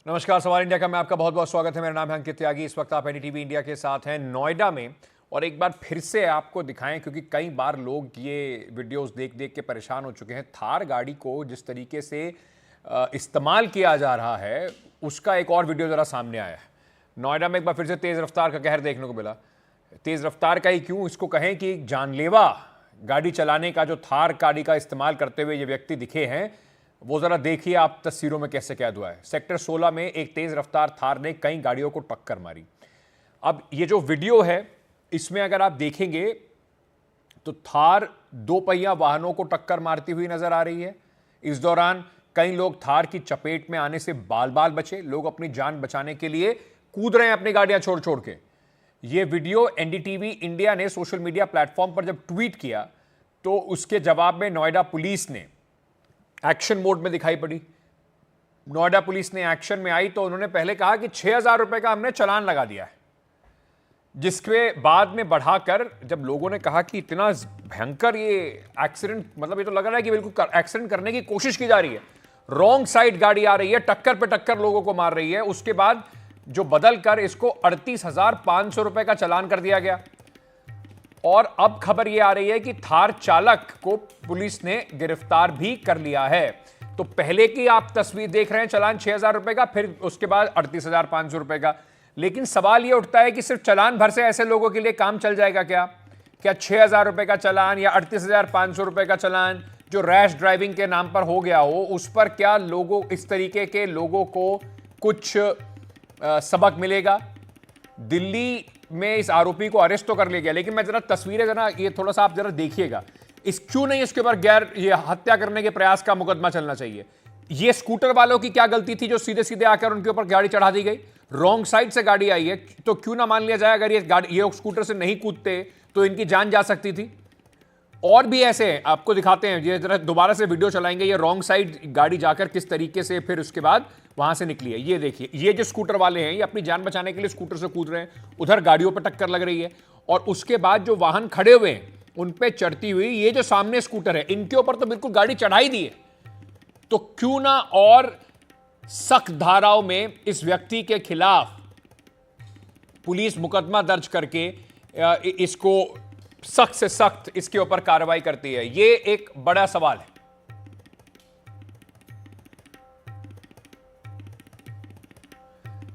नमस्कार, सवाल इंडिया का मैं आपका बहुत बहुत स्वागत है। मेरा नाम है अंकित त्यागी। इस वक्त आप एनडीटीवी इंडिया के साथ हैं नोएडा में, और एक बार फिर से आपको दिखाएं क्योंकि कई बार लोग ये वीडियोस देख देख के परेशान हो चुके हैं। थार गाड़ी को जिस तरीके से इस्तेमाल किया जा रहा है उसका एक और वीडियो ज़रा सामने आया है। नोएडा में एक बार फिर से तेज़ रफ्तार का कहर देखने को मिला। तेज़ रफ्तार का ही क्यों, इसको कहें कि जानलेवा गाड़ी चलाने का जो थार गाड़ी का इस्तेमाल करते हुए ये व्यक्ति दिखे हैं, वो ज़रा देखिए आप तस्वीरों में कैसे कैद हुआ है। सेक्टर 16 में एक तेज़ रफ्तार थार ने कई गाड़ियों को टक्कर मारी। अब ये जो वीडियो है इसमें अगर आप देखेंगे तो थार दो पहिया वाहनों को टक्कर मारती हुई नजर आ रही है। इस दौरान कई लोग थार की चपेट में आने से बाल बाल बचे। लोग अपनी जान बचाने के लिए कूद रहे हैं अपनी गाड़ियां छोड़ छोड़ के। ये वीडियो एनडीटीवी इंडिया ने सोशल मीडिया प्लेटफॉर्म पर जब ट्वीट किया तो उसके जवाब में नोएडा पुलिस ने एक्शन मोड में दिखाई पड़ी। नोएडा पुलिस ने एक्शन में आई तो उन्होंने पहले कहा कि 6,000 रुपए का हमने चालान लगा दिया है, जिसके बाद में बढ़ाकर जब लोगों ने कहा कि इतना भयंकर ये एक्सीडेंट, मतलब ये तो लग रहा है कि बिल्कुल एक्सीडेंट करने की कोशिश की जा रही है। रॉन्ग साइड गाड़ी आ रही है, टक्कर पे टक्कर लोगों को मार रही है। उसके बाद जो बदल कर इसको 38,500 रुपए का चालान कर दिया गया। और अब खबर यह आ रही है कि थार चालक को पुलिस ने गिरफ्तार भी कर लिया है। तो पहले की आप तस्वीर देख रहे हैं, चालान 6,000 रुपए का, फिर उसके बाद 38,500 रुपए का। लेकिन सवाल यह उठता है कि सिर्फ चालान भर से ऐसे लोगों के लिए काम चल जाएगा क्या? क्या 6,000 रुपए का चालान या 38,500 रुपए का चालान जो रैश ड्राइविंग के नाम पर हो गया हो, उस पर क्या लोगों, इस तरीके के लोगों को कुछ सबक मिलेगा? दिल्ली में इस आरोपी को अरेस्ट तो कर लिया गया, लेकिन मैं जरा तस्वीरें जरा ये थोड़ा सा आप जरा देखिएगा। क्यों नहीं इसके ऊपर गैर ये हत्या करने के प्रयास का मुकदमा चलना चाहिए? ये स्कूटर वालों की क्या गलती थी जो सीधे सीधे आकर उनके ऊपर गाड़ी चढ़ा दी गई? रॉन्ग साइड से गाड़ी आई है तो क्यों ना मान लिया जाए अगर ये स्कूटर से नहीं कूदते तो इनकी जान जा सकती थी। और भी ऐसे हैं, आपको दिखाते हैं। ये जरा दोबारा से वीडियो चलाएंगे, ये रॉन्ग साइड गाड़ी जाकर किस तरीके से फिर उसके बाद वहां से निकली है। ये देखिए, ये जो स्कूटर वाले हैं ये अपनी जान बचाने के लिए स्कूटर से कूद रहे हैं, उधर गाड़ियों पर टक्कर लग रही है, और उसके बाद जो वाहन खड़े हुए हैं उन पे चढ़ती हुई ये जो सामने स्कूटर है, इनके ऊपर तो बिल्कुल गाड़ी चढ़ाई दी है। तो क्यों ना और सख्त धाराओं में इस व्यक्ति के खिलाफ पुलिस मुकदमा दर्ज करके इसको सख्त से सख्त इसके ऊपर कार्रवाई करती है। ये एक बड़ा सवाल है।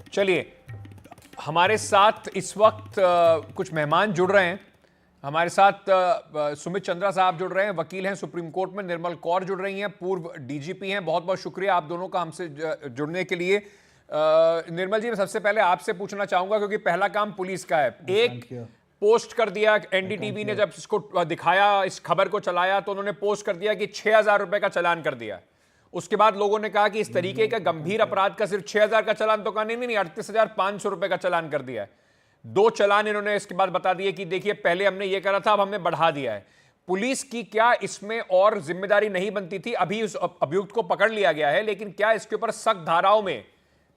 चलिए, हमारे साथ इस वक्त कुछ मेहमान जुड़ रहे हैं। हमारे साथ सुमित चंद्रा साहब जुड़ रहे हैं, वकील हैं सुप्रीम कोर्ट में। निर्मल कौर जुड़ रही हैं, पूर्व डीजीपी हैं। बहुत बहुत शुक्रिया आप दोनों का हमसे जुड़ने के लिए। निर्मल जी, मैं सबसे पहले आपसे पूछना चाहूंगा क्योंकि पहला काम पुलिस का है। एक पोस्ट कर दिया एनडीटीवी ने, जब इसको दिखाया, इस खबर को चलाया तो उन्होंने पोस्ट कर दिया कि 6,000 रुपए का चालान कर दिया। उसके बाद लोगों ने कहा कि इस तरीके का गंभीर अपराध का सिर्फ 6,000 का चालान तो कहा, नहीं 38,500 रुपए का चालान कर दिया है। 2 चालान इन्होंने इसके बाद बता दिए कि देखिए पहले हमने ये करा था, अब हमने बढ़ा दिया है। पुलिस की क्या इसमें और जिम्मेदारी नहीं बनती थी? अभी उस अभियुक्त को पकड़ लिया गया है, लेकिन क्या इसके ऊपर सख्त धाराओं में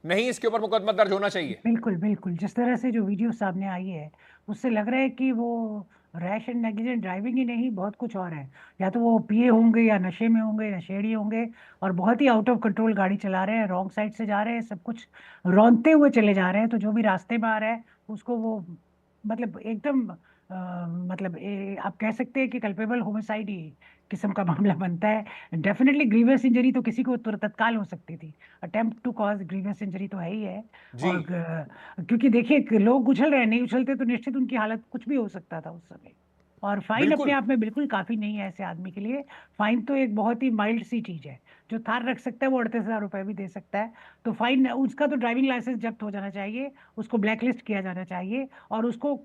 नहीं इसके ऊपर मुकदमा दर्ज होना चाहिए? बिल्कुल बिल्कुल, जिस तरह से जो वीडियो सामने आई है उससे लग रहा है कि वो रैश एंड नेग्लिजेंट ड्राइविंग ही नहीं, बहुत कुछ और है। या तो वो पिए होंगे या नशे में होंगे, नशेड़ी होंगे, और बहुत ही आउट ऑफ कंट्रोल गाड़ी चला रहे हैं, रॉन्ग साइड से जा रहे हैं, सब कुछ रौंदते हुए चले जा रहे हैं। तो जो भी रास्ते में आ रहा है उसको वो मतलब एकदम मतलब आप कह सकते हैं कि कल्पेबल होमिसाइड ही किस्म का मामला बनता है। डेफिनेटली ग्रीवियस इंजरी तो किसी को तत्काल हो सकती थी, attempt to cause grievous injury तो है ही है। जी, और क्योंकि देखिए लोग उछल रहे हैं, नहीं उछलते तो निश्चित उनकी हालत कुछ भी हो सकता था उस समय। और फाइन अपने बिल्कुल। आप में बिल्कुल काफी नहीं है ऐसे आदमी के लिए। फाइन तो एक बहुत ही माइल्ड सी चीज है। जो थार रख सकता है वो 38,000 रुपए भी दे सकता है। तो फाइन, उसका तो ड्राइविंग लाइसेंस जब्त हो जाना चाहिए, उसको ब्लैकलिस्ट किया जाना चाहिए, और उसको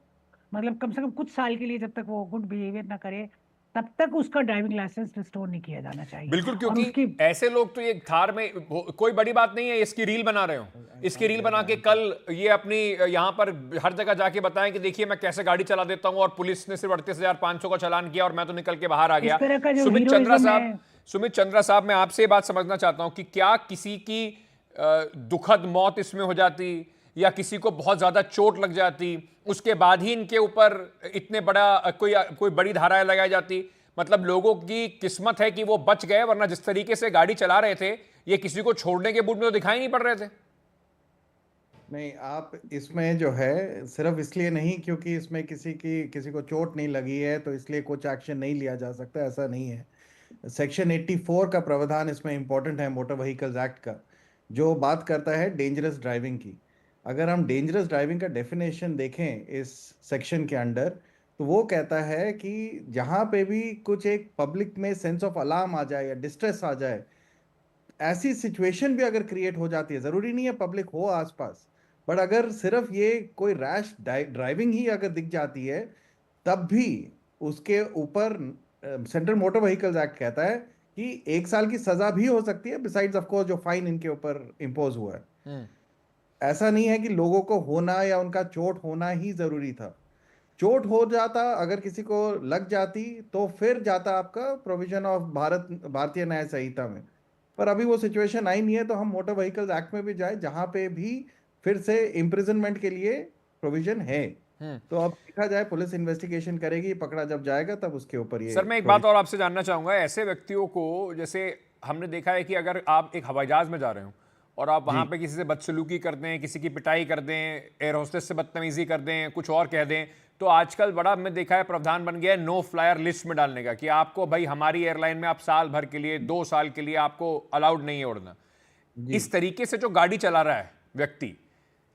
मतलब कम से कम कुछ साल के लिए, जब तक वो गुड बिहेवियर ना करे तब तक उसका ड्राइविंग लाइसेंस रिस्टोर नहीं किया जाना चाहिए। बिल्कुल, और क्योंकि उसकी ऐसे लोग तो ये थार में कोई बड़ी बात नहीं है इसकी रील बना रहे हो, इसकी रील बना के कल ये अपनी यहां पर हर जगह जाके बताएं कि देखिए मैं कैसे गाड़ी चला देता हूं और पुलिस ने सिर्फ 38,500 का चालान किया और मैं तो निकल के बाहर आ इस गया। तरह का जो सुमित चंद्रा हीरोइज्म साहब, है। सुमित चंद्रा साहब, मैं आपसे ये बात समझना चाहता हूं कि क्या किसी की दुखद मौत इसमें हो जाती या किसी को बहुत ज्यादा चोट लग जाती, उसके बाद ही इनके ऊपर इतने बड़ा कोई बड़ी धाराएं लगाई जाती? मतलब लोगों की किस्मत है कि वो बच गए, वरना जिस तरीके से गाड़ी चला रहे थे ये किसी को छोड़ने के मूड में तो दिखाई नहीं पड़ रहे थे। नहीं, आप इसमें जो है सिर्फ इसलिए नहीं क्योंकि इसमें किसी को चोट नहीं लगी है तो इसलिए कुछ एक्शन नहीं लिया जा सकता, ऐसा नहीं है। सेक्शन 84 का प्रावधान इसमें इंपॉर्टेंट है मोटर व्हीकल्स एक्ट का, जो बात करता है डेंजरस ड्राइविंग की। अगर हम डेंजरस ड्राइविंग का डेफिनेशन देखें इस सेक्शन के अंडर, तो वो कहता है कि जहाँ पे भी कुछ एक पब्लिक में सेंस ऑफ अलार्म आ जाए या डिस्ट्रेस आ जाए, ऐसी सिचुएशन भी अगर क्रिएट हो जाती है, जरूरी नहीं है पब्लिक हो आसपास, बट अगर सिर्फ ये कोई रैश ड्राइविंग ही अगर दिख जाती है, तब भी उसके ऊपर सेंट्रल मोटर व्हीकल्स एक्ट कहता है कि 1 साल की सजा भी हो सकती है, बिसाइड्स ऑफ कोर्स जो फाइन इनके ऊपर इम्पोज हुआ है। ऐसा नहीं है कि लोगों को होना या उनका चोट होना ही जरूरी था। चोट हो जाता, अगर किसी को लग जाती, तो फिर जाता आपका प्रोविजन ऑफ भारतीय न्याय संहिता में। पर अभी वो सिचुएशन आई नहीं है, तो हम मोटर व्हीकल्स एक्ट में भी जाए जहां पे भी फिर से इम्प्रिजनमेंट के लिए प्रोविजन है। तो अब देखा जाए, पुलिस इन्वेस्टिगेशन करेगी, पकड़ा जब जाएगा तब उसके ऊपर ये सर मैं एक बात और आपसे जानना चाहूंगा, ऐसे व्यक्तियों को, जैसे हमने देखा है कि अगर आप एक हवाई जहाज में जा रहे हो और आप वहां जी पे किसी से बदसलूकी कर दें, किसी की पिटाई कर दें, एयर होस्टेस से बदतमीजी कर दें, कुछ और कह दें, तो आजकल बड़ा हमने देखा है प्रावधान बन गया है नो फ्लायर लिस्ट में डालने का कि आपको भाई हमारी एयरलाइन में आप साल भर के लिए 2 साल के लिए आपको अलाउड नहीं है उड़ना। जी इस तरीके से जो गाड़ी चला रहा है व्यक्ति,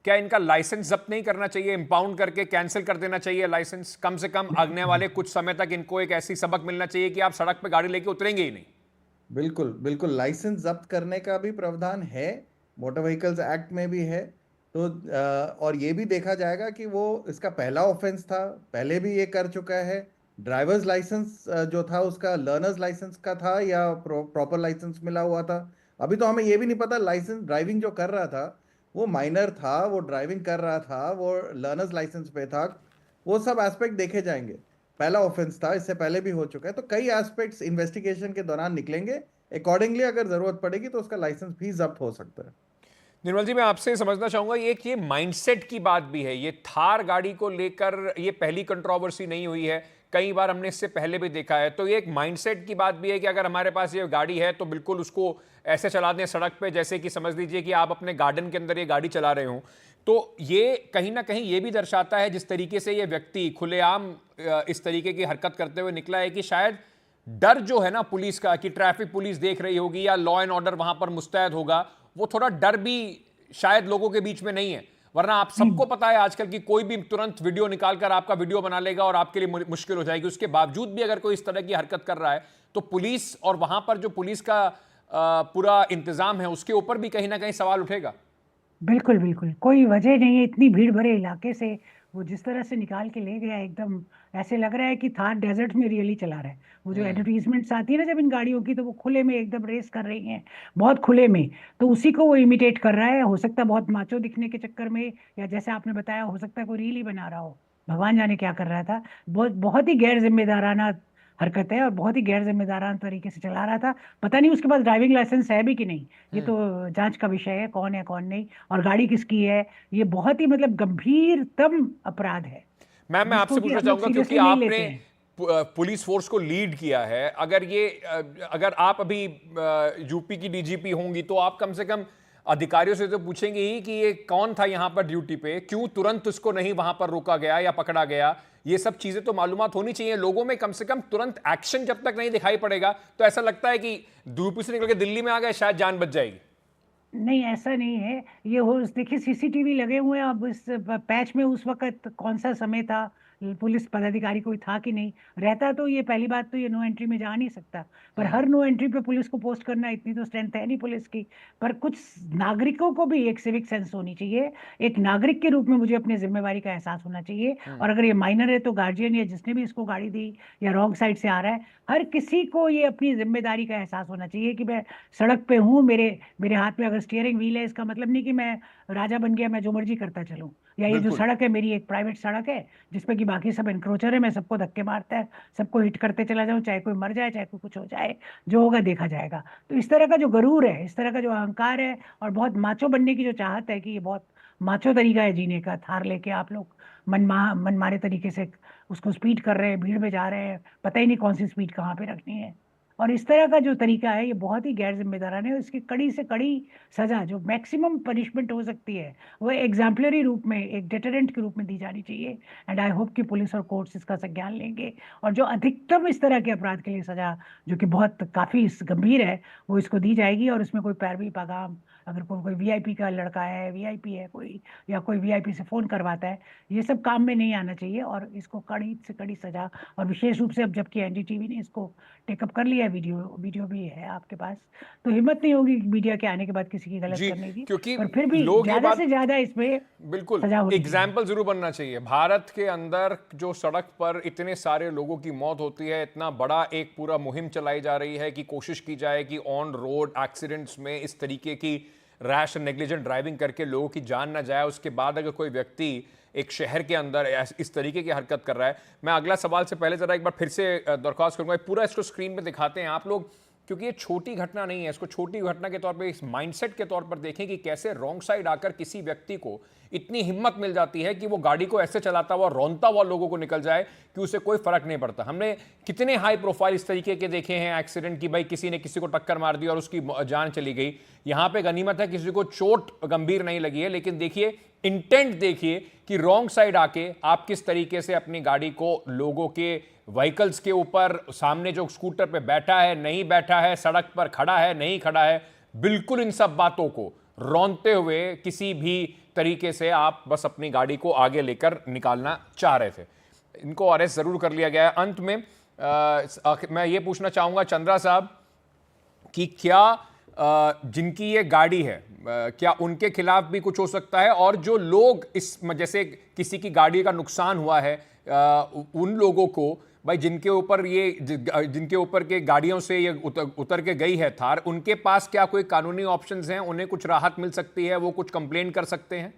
क्या इनका लाइसेंस जब्त नहीं करना चाहिए, इंपाउंड करके कैंसिल कर देना चाहिए लाइसेंस? कम से कम आगने वाले कुछ समय तक इनको एक ऐसी सबक मिलना चाहिए कि आप सड़क पे गाड़ी लेके उतरेंगे ही नहीं। बिल्कुल बिल्कुल, लाइसेंस जब्त करने का भी प्रावधान है, मोटर व्हीकल्स एक्ट में भी है। तो और ये भी देखा जाएगा कि वो इसका पहला ऑफेंस था, पहले भी ये कर चुका है। ड्राइवर्स लाइसेंस जो था उसका लर्नर्स लाइसेंस का था या प्रॉपर लाइसेंस मिला हुआ था। अभी तो हमें ये भी नहीं पता, लाइसेंस ड्राइविंग जो कर रहा था वो माइनर था, वो ड्राइविंग कर रहा था, वो लर्नर्स लाइसेंस पे था। वो सब एस्पेक्ट देखे जाएंगे। पहला ऑफेंस था, इससे पहले भी हो चुका है, तो कई एस्पेक्ट्स इन्वेस्टिगेशन के दौरान निकलेंगे। अकॉर्डिंगली अगर जरूरत पड़ेगी तो उसका लाइसेंस भी जब्त हो सकता है। निर्मल जी, मैं आपसे समझना चाहूंगा ये कि ये माइंडसेट की बात भी है। ये थार गाड़ी को लेकर ये पहली कंट्रोवर्सी नहीं हुई है, कई बार हमने इससे पहले भी देखा है। तो ये एक माइंडसेट की बात भी है कि अगर हमारे पास ये गाड़ी है तो बिल्कुल उसको ऐसे चला दें सड़क पे जैसे कि समझ लीजिए कि आप अपने गार्डन के अंदर ये गाड़ी चला रहे हो। तो ये कहीं ना कहीं ये भी दर्शाता है, जिस तरीके से ये व्यक्ति खुलेआम इस तरीके की हरकत करते हुए निकला है, कि शायद डर जो है ना पुलिस का, कि ट्रैफिक पुलिस देख रही होगी या लॉ एंड ऑर्डर वहां पर मुस्तैद होगा, वो थोड़ा डर भी शायद लोगों के बीच में नहीं है। वरना आप सबको पता है आजकल कि कोई भी तुरंत वीडियो निकालकर आपका वीडियो बना लेगा और आपके लिए मुश्किल हो जाएगी। उसके बावजूद भी अगर कोई इस तरह की हरकत कर रहा है तो पुलिस और वहां पर जो पुलिस का पूरा इंतजाम है उसके ऊपर भी कहीं ना कहीं सवाल उठेगा। बिल्कुल, बिल्कुल। कोई वजह नहीं है, इतनी भीड़ भरे इलाके से वो जिस तरह से निकाल के ले गया, एकदम ऐसे लग रहा है कि थार डेजर्ट में रियली चला रहा है। वो जो एडवर्टीजमेंट्स आती है ना जब इन गाड़ियों की, तो वो खुले में एकदम रेस कर रही हैं, बहुत खुले में। तो उसी को वो इमिटेट कर रहा है। हो सकता है बहुत माचो दिखने के चक्कर में, या जैसे आपने बताया, हो सकता है कोई रील ही बना रहा हो। भगवान जाने क्या कर रहा था। बहुत बहुत ही गैर जिम्मेदाराना हरकत है, और बहुत ही गैर जिम्मेदाराना तरीके से चला रहा था। पता नहीं उसके पास ड्राइविंग लाइसेंस है भी कि नहीं, ये तो जांच का विषय है, कौन है कौन नहीं, और गाड़ी किसकी है। ये बहुत ही मतलब गंभीरतम अपराध है, मैम मैं आपसे जिसको कि पूछना हम लोग चाहूंगा, क्योंकि सीरियसली नहीं आपने लेते हैं। पुलिस फोर्स को लीड किया है, अगर आप अभी यूपी की डीजीपी होंगी तो आप कम से कम अधिकारियों से तो पूछेंगे ही कि ये कौन था यहां पर ड्यूटी पे, क्यों तुरंत उसको नहीं वहां पर रोका गया या पकड़ा गया। ये सब चीजें तो मालूमात होनी चाहिए लोगों में, कम से कम तुरंत एक्शन जब तक नहीं दिखाई पड़ेगा तो ऐसा लगता है कि यूपी से निकल के दिल्ली में आ गए शायद जान बच जाएगी। नहीं, ऐसा नहीं है। ये हो, देखिए सीसीटीवी लगे हुए हैं। अब इस पैच में उस वक्त कौन सा समय था, पुलिस पदाधिकारी कोई था कि नहीं, रहता तो ये पहली बात तो ये नो एंट्री में जा नहीं सकता। पर हर नो एंट्री पे पुलिस को पोस्ट करना, इतनी तो स्ट्रेंथ है नहीं पुलिस की। पर कुछ नागरिकों को भी एक सिविक सेंस होनी चाहिए। एक नागरिक के रूप में मुझे अपनी जिम्मेवारी का एहसास होना चाहिए। और अगर ये माइनर है तो गार्जियन या जिसने भी इसको गाड़ी दी या रॉन्ग साइड से आ रहा है, हर किसी को ये अपनी जिम्मेदारी का एहसास होना चाहिए कि मैं सड़क पे हूँ, मेरे मेरे हाथ में अगर स्टीयरिंग व्हील है, इसका मतलब नहीं कि मैं राजा बन गया, मैं जो मर्जी करता चलूं। या ये जो बिल्कुल। सड़क है मेरी एक प्राइवेट सड़क है, जिसपे कि बाकी सब एनक्रोचर है, मैं सबको धक्के मारता है, सबको हिट करते चला जाऊं, चाहे कोई मर जाए चाहे कोई कुछ हो जाए, जो होगा देखा जाएगा। तो इस तरह का जो गरूर है, इस तरह का जो अहंकार है, और बहुत माचो बनने की जो चाहत है कि ये बहुत माचो तरीका है जीने का, थार लेके आप लोग मन मारे तरीके से उसको स्पीड कर रहे हैं, भीड़ में जा रहे हैं, पता ही नहीं कौन सी स्पीड कहाँ पे रखनी है। और इस तरह का जो तरीका है ये बहुत ही गैर जिम्मेदाराना है। इसकी कड़ी से कड़ी सजा, जो मैक्सिमम पनिशमेंट हो सकती है, वो एग्जाम्पलरी रूप में, एक डेटरेंट के रूप में दी जानी चाहिए। एंड आई होप कि पुलिस और कोर्ट्स इसका संज्ञान लेंगे, और जो अधिकतम इस तरह के अपराध के लिए सजा, जो कि बहुत काफी गंभीर है, वो इसको दी जाएगी। और इसमें कोई पैरवी पैगाम, अगर कोई वीआईपी का लड़का है, वीआईपी है कोई, या कोई वीआईपी से फोन करवाता है, ये सब काम में नहीं आना चाहिए। और इसको कड़ी से कड़ी सजा, और विशेष रूप से अब जबकि एनडीटीवी ने इसको टेकअप कर लिया है, वीडियो भी है आपके पास, तो हिम्मत नहीं होगी मीडिया के आने के बाद किसी की गलत जी, करने की। क्योंकि पर फिर भी लोग ये ज्यादा बात से ज्यादा इसमें बिल्कुल सजा होनी चाहिए। एग्जाम्पल जरूर बनना चाहिए। भारत के अंदर जो सड़क पर इतने सारे लोगों की मौत होती है, इतना बड़ा एक पूरा मुहिम चलाई जा रही है कि कोशिश की जाए कि ऑन रोड एक्सीडेंट्स में इस तरीके की रैश नेग्लिजेंट ड्राइविंग करके लोगों की जान ना जाए। उसके बाद अगर कोई व्यक्ति एक शहर के अंदर इस तरीके की हरकत कर रहा है, मैं अगला सवाल से पहले जरा एक बार फिर से दरख्वास्त करूंगा, पूरा इसको स्क्रीन पे दिखाते हैं आप लोग, क्योंकि ये छोटी घटना नहीं है। इसको छोटी घटना के तौर पे, इस माइंडसेट के तौर पर देखें कि कैसे रॉन्ग साइड आकर किसी व्यक्ति को इतनी हिम्मत मिल जाती है कि वो गाड़ी को ऐसे चलाता हुआ, रौंदता हुआ लोगों को निकल जाए कि उसे कोई फर्क नहीं पड़ता। हमने कितने हाई प्रोफाइल इस तरीके के देखे हैं एक्सीडेंट की, भाई किसी ने किसी को टक्कर मार दी और उसकी जान चली गई। यहां पे गनीमत है किसी को चोट गंभीर नहीं लगी है, लेकिन देखिए इंटेंट, देखिए कि रॉन्ग साइड आके आप किस तरीके से अपनी गाड़ी को लोगों के व्हीकल्स के ऊपर, सामने जो स्कूटर पे बैठा है नहीं बैठा है, सड़क पर खड़ा है नहीं खड़ा है, बिल्कुल इन सब बातों को रौंदते हुए किसी भी तरीके से आप बस अपनी गाड़ी को आगे लेकर निकालना चाह रहे थे। इनको अरेस्ट जरूर कर लिया गया है। अंत में मैं ये पूछना चाहूंगा चंद्रा साहब कि क्या जिनकी ये गाड़ी है, क्या उनके खिलाफ भी कुछ हो सकता है? और जो लोग इस, जैसे किसी की गाड़ी का नुकसान हुआ है, उन लोगों को, भाई जिनके ऊपर के गाड़ियों से ये उतर के गई है थार, उनके पास क्या कोई कानूनी ऑप्शंस हैं? उन्हें कुछ राहत मिल सकती है? वो कुछ कंप्लेन कर सकते हैं?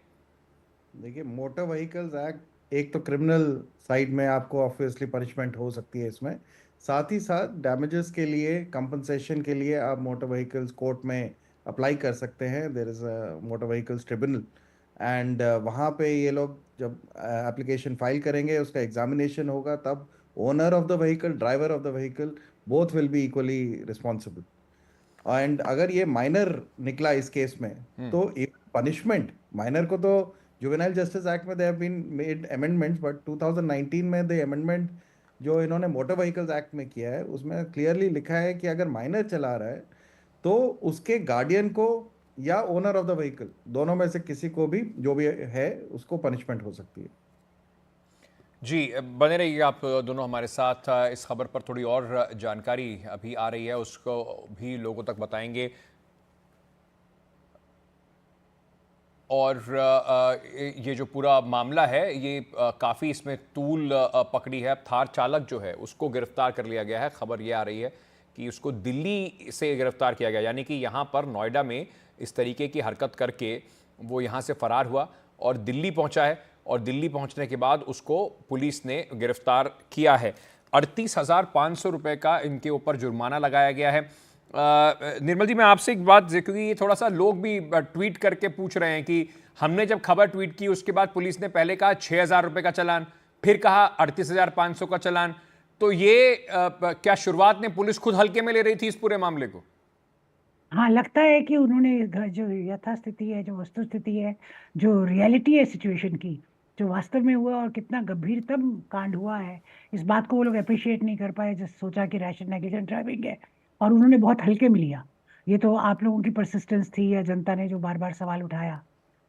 देखिए, मोटर व्हीकल्स एक्ट एक तो क्रिमिनल साइड में आपको ऑब्वियसली पनिशमेंट हो सकती है इसमें, साथ ही साथ डैमेजेस के लिए, कंपनसेशन के लिए आप मोटर व्हीकल्स कोर्ट में अप्लाई कर सकते हैं। There is a motor vehicles tribunal, and वहाँ पे ये लोग जब एप्लीकेशन फाइल करेंगे, उसका एग्जामिनेशन होगा, तब owner of the vehicle, driver of the vehicle, both will be equally responsible. And अगर ये माइनर निकला इस केस में, तो पनिशमेंट माइनर को तो जुवेनाइल जस्टिस एक्ट में they have been made amendments, but 2019 में द अमेंडमेंट जो इन्होंने मोटर व्हीकल्स एक्ट में किया है, उसमें क्लियरली लिखा है कि अगर माइनर चला रहा है तो उसके गार्डियन को या ओनर ऑफ द व्हीकल, दोनों में से किसी को भी, जो भी है, उसको पनिशमेंट हो सकती है। जी, बने रहिए आप दोनों हमारे साथ। इस खबर पर थोड़ी और जानकारी अभी आ रही है, उसको भी लोगों तक बताएंगे। और ये जो पूरा मामला है, ये काफ़ी इसमें तूल पकड़ी है। थार चालक जो है उसको गिरफ्तार कर लिया गया है। खबर ये आ रही है कि उसको दिल्ली से गिरफ्तार किया गया, यानी कि यहाँ पर नोएडा में इस तरीके की हरकत करके वो यहाँ से फरार हुआ और दिल्ली पहुँचा है, और दिल्ली पहुँचने के बाद उसको पुलिस ने गिरफ्तार किया है। 38,500 रुपये का इनके ऊपर जुर्माना लगाया गया है। निर्मल जी, मैं आपसे एक बात, क्योंकि ये थोड़ा सा लोग भी ट्वीट करके पूछ रहे हैं कि हमने जब खबर ट्वीट की उसके बाद पुलिस ने पहले कहा 6,000 रुपये का चालान, फिर कहा 38,500 का चालान, तो ये क्या शुरुआत में पुलिस खुद हल्के में ले रही थी इस पूरे मामले को? हाँ, लगता है कि उन्होंने जो यथास्थिति है, जो वस्तुस्थिति है, जो रियलिटी है सिचुएशन की, जो वास्तव में हुआ और कितना गंभीरतम कांड हुआ है, इस बात को वो लोग अप्रिशिएट नहीं कर पाए। जैसे सोचा कि रैश नेग्लिजेंट ड्राइविंग है, और उन्होंने बहुत हल्के में लिया। ये तो आप लोगों की परसिस्टेंस थी, या जनता ने जो बार बार सवाल उठाया,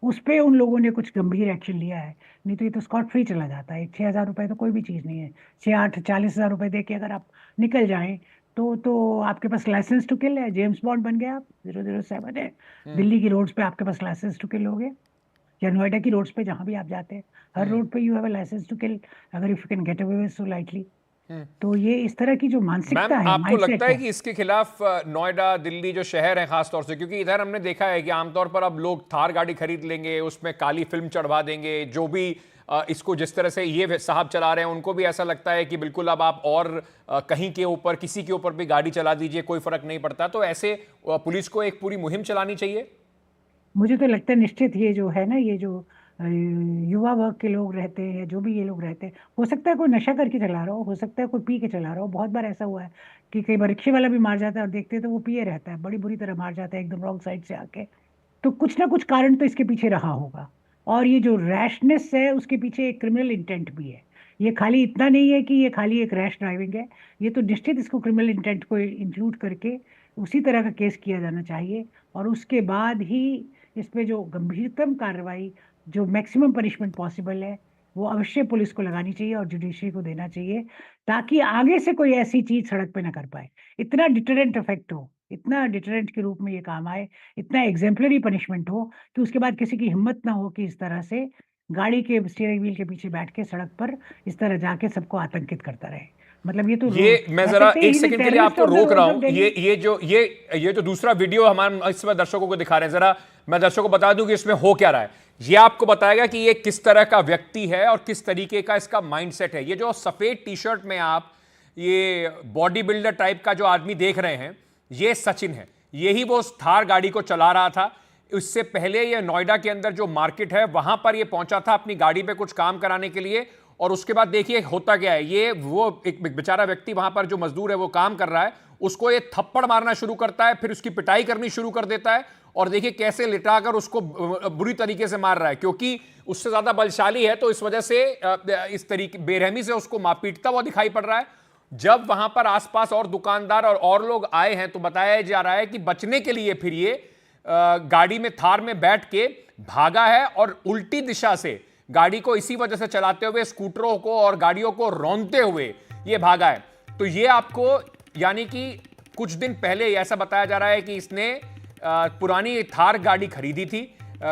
उस पे उन लोगों ने कुछ गंभीर एक्शन लिया है। नहीं तो ये तो स्कॉट फ्री चला जाता है। 6,000 रुपये तो कोई भी चीज़ नहीं है। 6, 8, 40,000 रुपये दे के अगर आप निकल जाएं, तो आपके पास लाइसेंस टू किल है, जेम्स बॉन्ड बन गया आप, 007 है। दिल्ली की रोड्स पे आपके पास लाइसेंस टू किल हो गया, या नोएडा की रोड्स पे जहां भी आप जाते हैं, हर रोड पे you have a license to kill, अगर if you can get away with so lightly. तो ये इस तरह की जो मानसिकता मैम, है, आपको लगता माइंडसेट है है। कि इसके खिलाफ नोएडा, दिल्ली जो शहर है खासतौर से, क्योंकि इधर हमने देखा है कि आमतौर पर अब लोग थार गाड़ी खरीद लेंगे, उसमें काली फिल्म चढ़वा देंगे, जो भी इसको जिस तरह से ये साहब चला रहे हैं उनको भी ऐसा लगता है कि बिल्कुल अब आप और कहीं के ऊपर, किसी के ऊपर भी गाड़ी चला दीजिए, कोई फर्क नहीं पड़ता। तो ऐसे पुलिस को एक पूरी मुहिम चलानी चाहिए। मुझे तो लगता है निश्चित ये जो है ना, ये जो युवा वर्ग के लोग रहते हैं या जो भी ये लोग रहते हैं, हो सकता है कोई नशा करके चला रहा हो सकता है कोई पी के चला रहा हो। बहुत बार ऐसा हुआ है कि कई बार रिक्शे वाला भी मार जाता है और देखते हैं तो वो पिए रहता है, बड़ी बुरी तरह मार जाता है एकदम रॉन्ग साइड से आके। तो कुछ ना कुछ कारण तो इसके पीछे रहा होगा। और ये जो रैशनेस है उसके पीछे एक क्रिमिनल इंटेंट भी है। ये खाली इतना नहीं है कि ये खाली एक रैश ड्राइविंग है, ये तो निश्चित इसको क्रिमिनल इंटेंट को इंक्लूड करके उसी तरह का केस किया जाना चाहिए। और उसके बाद ही इस पे जो गंभीरतम कार्रवाई, जो मैक्सिमम पनिशमेंट पॉसिबल है, वो अवश्य पुलिस को लगानी चाहिए और जुडिशरी को देना चाहिए, ताकि आगे से कोई ऐसी चीज सड़क पे ना कर पाए। इतना डिटरेंट इफेक्ट हो, इतना डिटरेंट के रूप में ये काम आए, इतना एग्जेम्पलरी पनिशमेंट हो कि उसके बाद किसी की हिम्मत ना हो कि इस तरह से गाड़ी के स्टीयरिंग व्हील के पीछे बैठ के सड़क पर इस तरह जाके सबको आतंकित करता रहे। मतलब ये तो ये मैं कह जरा सकते हैं एक he's a सेकंड के लिए terrorist आपको of the रोक रहा roads of हूं। Delhi। ये जो दूसरा वीडियो हम इस समय दर्शकों को दिखा रहे हैं, जरा मैं दर्शकों को बता दूं कि इसमें हो क्या रहा है। ये आपको बताएगा कि ये किस तरह का व्यक्ति है और किस तरीके का इसका माइंडसेट है। ये जो सफेद टी शर्ट में आप ये बॉडी बिल्डर टाइप का जो आदमी देख रहे हैं, ये सचिन है। यही वो थार गाड़ी को चला रहा था। इससे पहले ये नोएडा के अंदर जो मार्केट है वहां पर ये पहुंचा था अपनी गाड़ी पे कुछ काम कराने के लिए। और उसके बाद देखिए होता क्या है, ये वो एक बेचारा व्यक्ति वहां पर जो मजदूर है वो काम कर रहा है, उसको ये थप्पड़ मारना शुरू करता है, फिर उसकी पिटाई करनी शुरू कर देता है। और देखिए कैसे लिटाकर उसको बुरी तरीके से मार रहा है, क्योंकि उससे ज्यादा बलशाली है तो इस वजह से इस तरीके बेरहमी से उसको पीटता हुआ दिखाई पड़ रहा है। जब वहां पर आसपास और दुकानदार और लोग आए हैं तो बताया जा रहा है कि बचने के लिए फिर ये गाड़ी में थार में बैठ के भागा है और उल्टी दिशा से गाड़ी को इसी वजह से चलाते हुए स्कूटरों को और गाड़ियों को रौंदते हुए ये भागा है। तो ये आपको यानी कि कुछ दिन पहले ऐसा बताया जा रहा है कि इसने पुरानी थार गाड़ी खरीदी थी।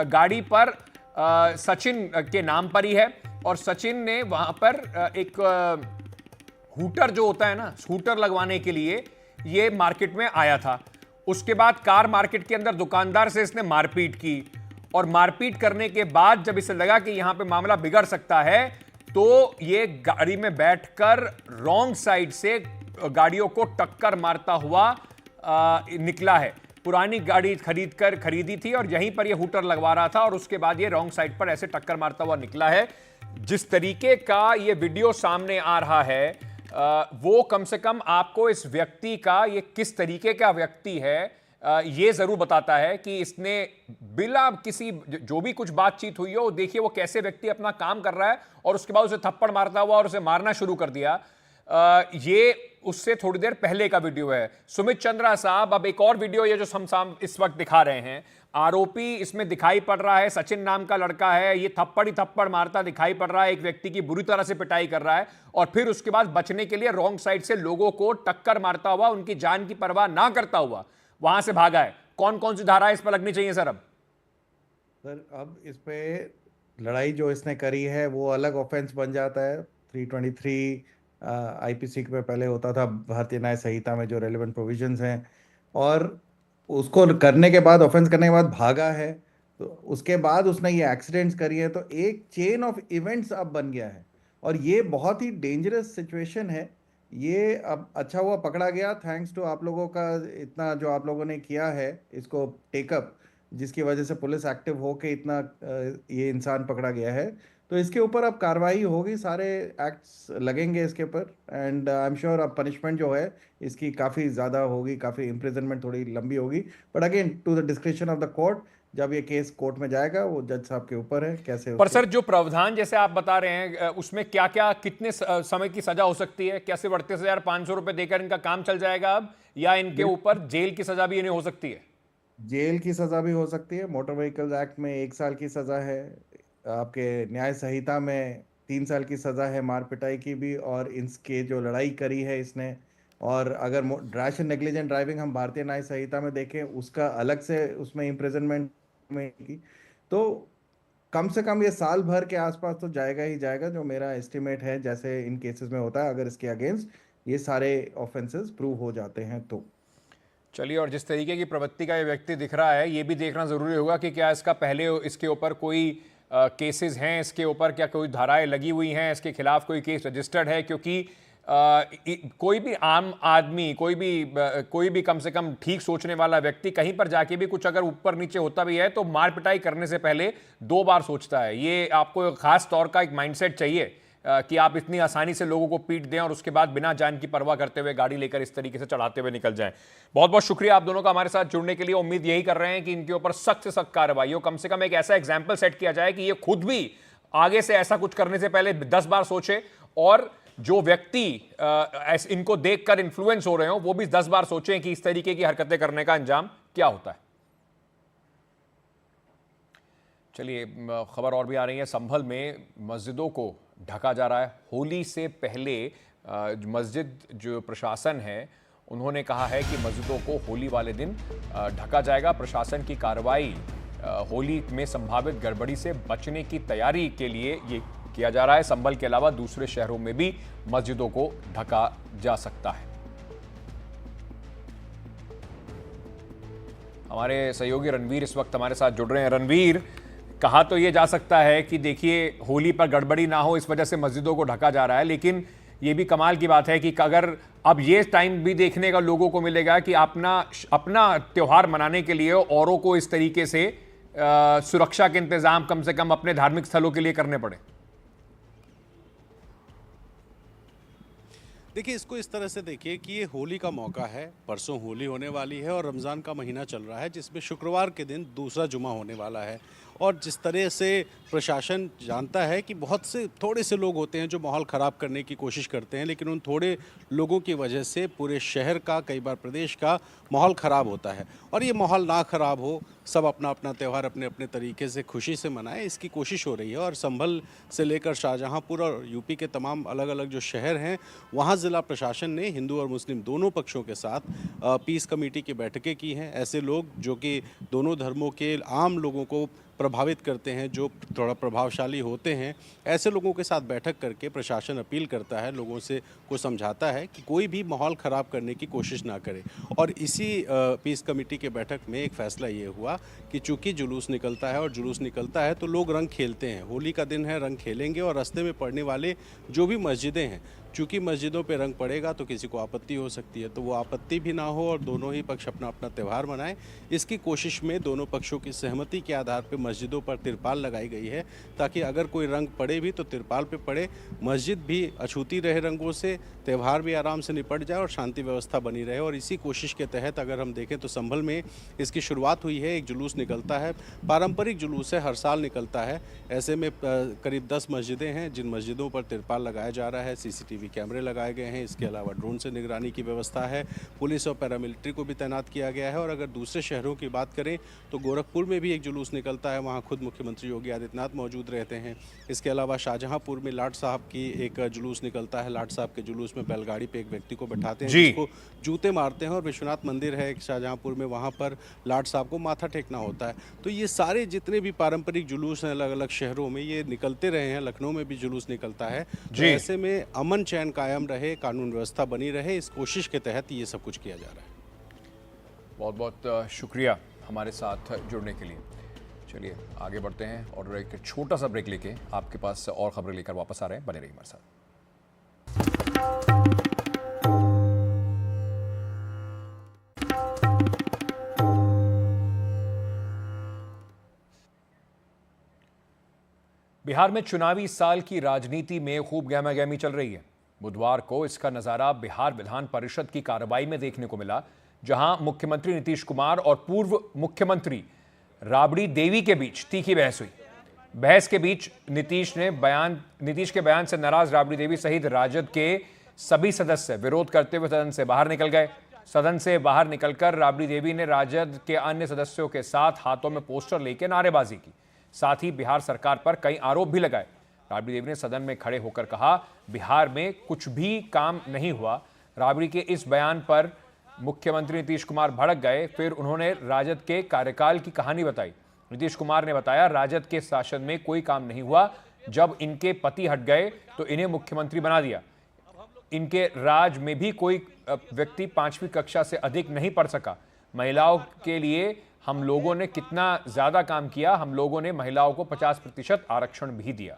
गाड़ी पर सचिन के नाम पर ही है और सचिन ने वहां पर एक हूटर जो होता है ना, स्कूटर लगवाने के लिए ये मार्केट में आया था। उसके बाद कार मार्केट के अंदर दुकानदार से इसने मारपीट की और मारपीट करने के बाद जब इसे लगा कि यहां पे मामला बिगड़ सकता है तो ये गाड़ी में बैठकर रॉन्ग साइड से गाड़ियों को टक्कर मारता हुआ निकला है। पुरानी गाड़ी खरीदी थी और यहीं पर ये हूटर लगवा रहा था और उसके बाद ये रॉन्ग साइड पर ऐसे टक्कर मारता हुआ निकला है। जिस तरीके का ये वीडियो सामने आ रहा है वो कम से कम आपको इस व्यक्ति का, ये किस तरीके का व्यक्ति है ये जरूर बताता है कि इसने बिना किसी जो भी कुछ बातचीत हुई हो, देखिए वो कैसे व्यक्ति अपना काम कर रहा है और उसके बाद उसे थप्पड़ मारता हुआ और उसे मारना शुरू कर दिया। ये उससे थोड़ी देर पहले का वीडियो है। सुमित चंद्रा साहब, अब एक और वीडियो ये जो हम इस वक्त दिखा रहे हैं, आरोपी इसमें दिखाई पड़ रहा है, सचिन नाम का लड़का है। ये थप्पड़ ही थप्पड़ मारता दिखाई पड़ रहा है, एक व्यक्ति की बुरी तरह से पिटाई कर रहा है और फिर उसके बाद बचने के लिए रॉन्ग साइड से लोगों को टक्कर मारता हुआ, उनकी जान की परवाह ना करता हुआ वहां से भागा है। कौन कौन सी धाराएं इस पर लगनी चाहिए सर? अब इस पे लड़ाई जो इसने करी है वो अलग ऑफेंस बन जाता है। 323 आईपीसी में पहले होता था, भारतीय न्याय संहिता में जो रेलेवेंट प्रोविजंस हैं, और उसको करने के बाद, ऑफेंस करने के बाद भागा है, तो उसके बाद उसने ये एक्सीडेंट्स करी है, तो एक चेन ऑफ इवेंट्स अब बन गया है और ये बहुत ही डेंजरस सिचुएशन है। ये अब अच्छा हुआ पकड़ा गया, थैंक्स टू आप लोगों का, इतना जो आप लोगों ने किया है इसको टेकअप, जिसकी वजह से पुलिस एक्टिव होके इतना ये इंसान पकड़ा गया है। तो इसके ऊपर अब कार्रवाई होगी, सारे एक्ट्स लगेंगे इसके ऊपर, एंड आई एम श्योर अब पनिशमेंट जो है इसकी काफ़ी ज़्यादा होगी, काफ़ी इम्प्रिजनमेंट थोड़ी लंबी होगी, but again to the description of the court. जब ये केस कोर्ट में जाएगा वो जज साहब के ऊपर है कैसे। पर सर जो प्रावधान जैसे आप बता रहे हैं उसमें क्या क्या कितने समय की सजा हो सकती है? कैसे 38,500 रुपए देकर इनका काम चल जाएगा अब, या इनके ऊपर जेल की सजा भी इन्हें हो सकती है? जेल की सजा भी हो सकती है। मोटर व्हीकल्स एक्ट में 1 साल की सजा है, आपके न्याय संहिता में 3 साल की सजा है मार पिटाई की भी, और इसके जो लड़ाई करी है इसने, और अगर रैश एंड नेग्लिजेंट ड्राइविंग हम भारतीय न्याय संहिता में देखें उसका अलग से उसमें इम्प्रिजनमेंट में की, तो कम से कम ये साल भर के आसपास तो जाएगा ही जाएगा, जो मेरा एस्टिमेट है, जैसे इन केसेस में होता है अगर इसके अगेंस्ट ये सारे ऑफेंसेस प्रूव हो जाते हैं तो। चलिए, और जिस तरीके की प्रवृत्ति का ये व्यक्ति दिख रहा है, ये भी देखना जरूरी होगा कि क्या इसका पहले इसके ऊपर कोई केसेस हैं, इसके ऊपर क्या कोई धाराएं लगी हुई हैं, इसके खिलाफ कोई केस रजिस्टर्ड है, क्योंकि कोई भी आम आदमी, कोई भी कम से कम ठीक सोचने वाला व्यक्ति कहीं पर जाके भी कुछ अगर ऊपर नीचे होता भी है तो मार पिटाई करने से पहले 2 बार सोचता है। ये आपको खास तौर का एक माइंडसेट चाहिए कि आप इतनी आसानी से लोगों को पीट दें और उसके बाद बिना जान की परवाह करते हुए गाड़ी लेकर इस तरीके से चढ़ाते हुए निकल जाएं। बहुत बहुत शुक्रिया आप दोनों का हमारे साथ जुड़ने के लिए। उम्मीद यही कर रहे हैं कि इनके ऊपर सख्त से सख्त कार्रवाई हो, कम से कम एक ऐसा एग्जाम्पल सेट किया जाए कि ये खुद भी आगे से ऐसा कुछ करने से पहले 10 बार सोचे और जो व्यक्ति इनको देखकर इन्फ्लुएंस हो रहे हो वो भी 10 बार सोचें कि इस तरीके की हरकतें करने का अंजाम क्या होता है। चलिए, खबर और भी आ रही है। संभल में मस्जिदों को ढका जा रहा है। होली से पहले मस्जिद जो प्रशासन है उन्होंने कहा है कि मस्जिदों को होली वाले दिन ढका जाएगा। प्रशासन की कार्रवाई होली में संभावित गड़बड़ी से बचने की तैयारी के लिए ये किया जा रहा है। संभल के अलावा दूसरे शहरों में भी मस्जिदों को ढका जा सकता है। हमारे सहयोगी रणवीर इस वक्त हमारे साथ जुड़ रहे हैं। रणवीर, कहा तो ये जा सकता है कि देखिए होली पर गड़बड़ी ना हो इस वजह से मस्जिदों को ढका जा रहा है, लेकिन ये भी कमाल की बात है कि अगर अब ये टाइम भी देखने का लोगों को मिलेगा कि अपना त्योहार मनाने के लिए औरों को इस तरीके से सुरक्षा के इंतजाम कम से कम अपने धार्मिक स्थलों के लिए करने पड़े। देखिए, इसको इस तरह से देखिए कि ये होली का मौका है, परसों होली होने वाली है और रमज़ान का महीना चल रहा है जिसमें शुक्रवार के दिन दूसरा जुमा होने वाला है। और जिस तरह से प्रशासन जानता है कि बहुत से थोड़े से लोग होते हैं जो माहौल ख़राब करने की कोशिश करते हैं, लेकिन उन थोड़े लोगों की वजह से पूरे शहर का, कई बार प्रदेश का माहौल ख़राब होता है। और ये माहौल ना ख़राब हो, सब अपना अपना त्यौहार अपने अपने तरीके से खुशी से मनाएं, इसकी कोशिश हो रही है। और संभल से लेकर शाहजहांपुर और यूपी के तमाम अलग अलग जो शहर हैं वहाँ ज़िला प्रशासन ने हिंदू और मुस्लिम दोनों पक्षों के साथ पीस कमेटी की बैठकें की हैं। ऐसे लोग जो कि दोनों धर्मों के आम लोगों को प्रभावित करते हैं, जो थोड़ा प्रभावशाली होते हैं, ऐसे लोगों के साथ बैठक करके प्रशासन अपील करता है, लोगों से को समझाता है कि कोई भी माहौल ख़राब करने की कोशिश ना करे। और इसी पीस कमेटी के बैठक में एक फ़ैसला ये हुआ कि चूँकि जुलूस निकलता है और जुलूस निकलता है तो लोग रंग खेलते हैं, होली का दिन है, रंग खेलेंगे। और रास्ते में पड़ने वाले जो भी मस्जिदें हैं, चूँकि मस्जिदों पे रंग पड़ेगा तो किसी को आपत्ति हो सकती है, तो वो आपत्ति भी ना हो और दोनों ही पक्ष अपना अपना त्यौहार मनाएं। इसकी कोशिश में दोनों पक्षों की सहमति के आधार पर मस्जिदों पर तिरपाल लगाई गई है ताकि अगर कोई रंग पड़े भी तो तिरपाल पे पड़े, मस्जिद भी अछूती रहे रंगों से, त्यौहार भी आराम से निपट जाए और शांति व्यवस्था बनी रहे। और इसी कोशिश के तहत अगर हम देखें तो संभल में इसकी शुरुआत हुई है। एक जुलूस निकलता है, पारंपरिक जुलूस है, हर साल निकलता है। ऐसे में करीब 10 मस्जिदें हैं जिन मस्जिदों पर तिरपाल लगाया जा रहा है, CCTV कैमरे लगाए गए हैं। इसके अलावा ड्रोन से निगरानी की व्यवस्था है, पुलिस और पैरामिलिट्री को भी तैनात किया गया है। और अगर दूसरे शहरों की बात करें तो गोरखपुर में भी एक जुलूस निकलता है, वहाँ खुद मुख्यमंत्री योगी आदित्यनाथ मौजूद रहते हैं। इसके अलावा शाहजहांपुर में लाट साहब की एक जुलूस निकलता है। लाट साहब के जुलूस में बैलगाड़ी पे एक व्यक्ति को बैठाते हैं जिसको जूते मारते हैं। और विश्वनाथ मंदिर है एक शाहजहांपुर में, वहाँ पर लाट साहब को माथा टेकना होता है। तो ये सारे जितने भी पारंपरिक जुलूस हैं अलग अलग शहरों में ये निकलते रहे हैं। लखनऊ में भी जुलूस निकलता है। तो ऐसे में अमन चैन कायम रहे, कानून व्यवस्था बनी रहे, इस कोशिश के तहत ये सब कुछ किया जा रहा है। बहुत बहुत शुक्रिया हमारे साथ जुड़ने के लिए। चलिए आगे बढ़ते हैं और एक छोटा सा ब्रेक लेके आपके पास और खबरें लेकर वापस आ रहे हैं। बने रहिए हमारे साथ। बिहार में चुनावी साल की राजनीति में खूब गहमागहमी चल रही है। बुधवार को इसका नजारा बिहार विधान परिषद की कार्रवाई में देखने को मिला, जहां मुख्यमंत्री नीतीश कुमार और पूर्व मुख्यमंत्री राबड़ी देवी के बीच तीखी बहस हुई। बहस के बीच नीतीश के बयान से नाराज राबड़ी देवी सहित राजद के सभी सदस्य विरोध करते हुए सदन से बाहर निकल गए। सदन से बाहर निकलकर राबड़ी देवी ने राजद के अन्य सदस्यों के साथ हाथों में पोस्टर लेकर नारेबाजी की, साथ ही बिहार सरकार पर कई आरोप भी लगाए। राबड़ी देवी ने सदन में खड़े होकर कहा, बिहार में कुछ भी काम नहीं हुआ। राबड़ी के इस बयान पर मुख्यमंत्री नीतीश कुमार भड़क गए। फिर उन्होंने राजद के कार्यकाल की कहानी बताई। नीतीश कुमार ने बताया, राजद के शासन में कोई काम नहीं हुआ। जब इनके पति हट गए तो इन्हें मुख्यमंत्री बना दिया। इनके राज में भी कोई व्यक्ति 5वीं कक्षा से अधिक नहीं पढ़ सका। महिलाओं के लिए हम लोगों ने कितना ज्यादा काम किया, हम लोगों ने महिलाओं को 50% आरक्षण भी दिया।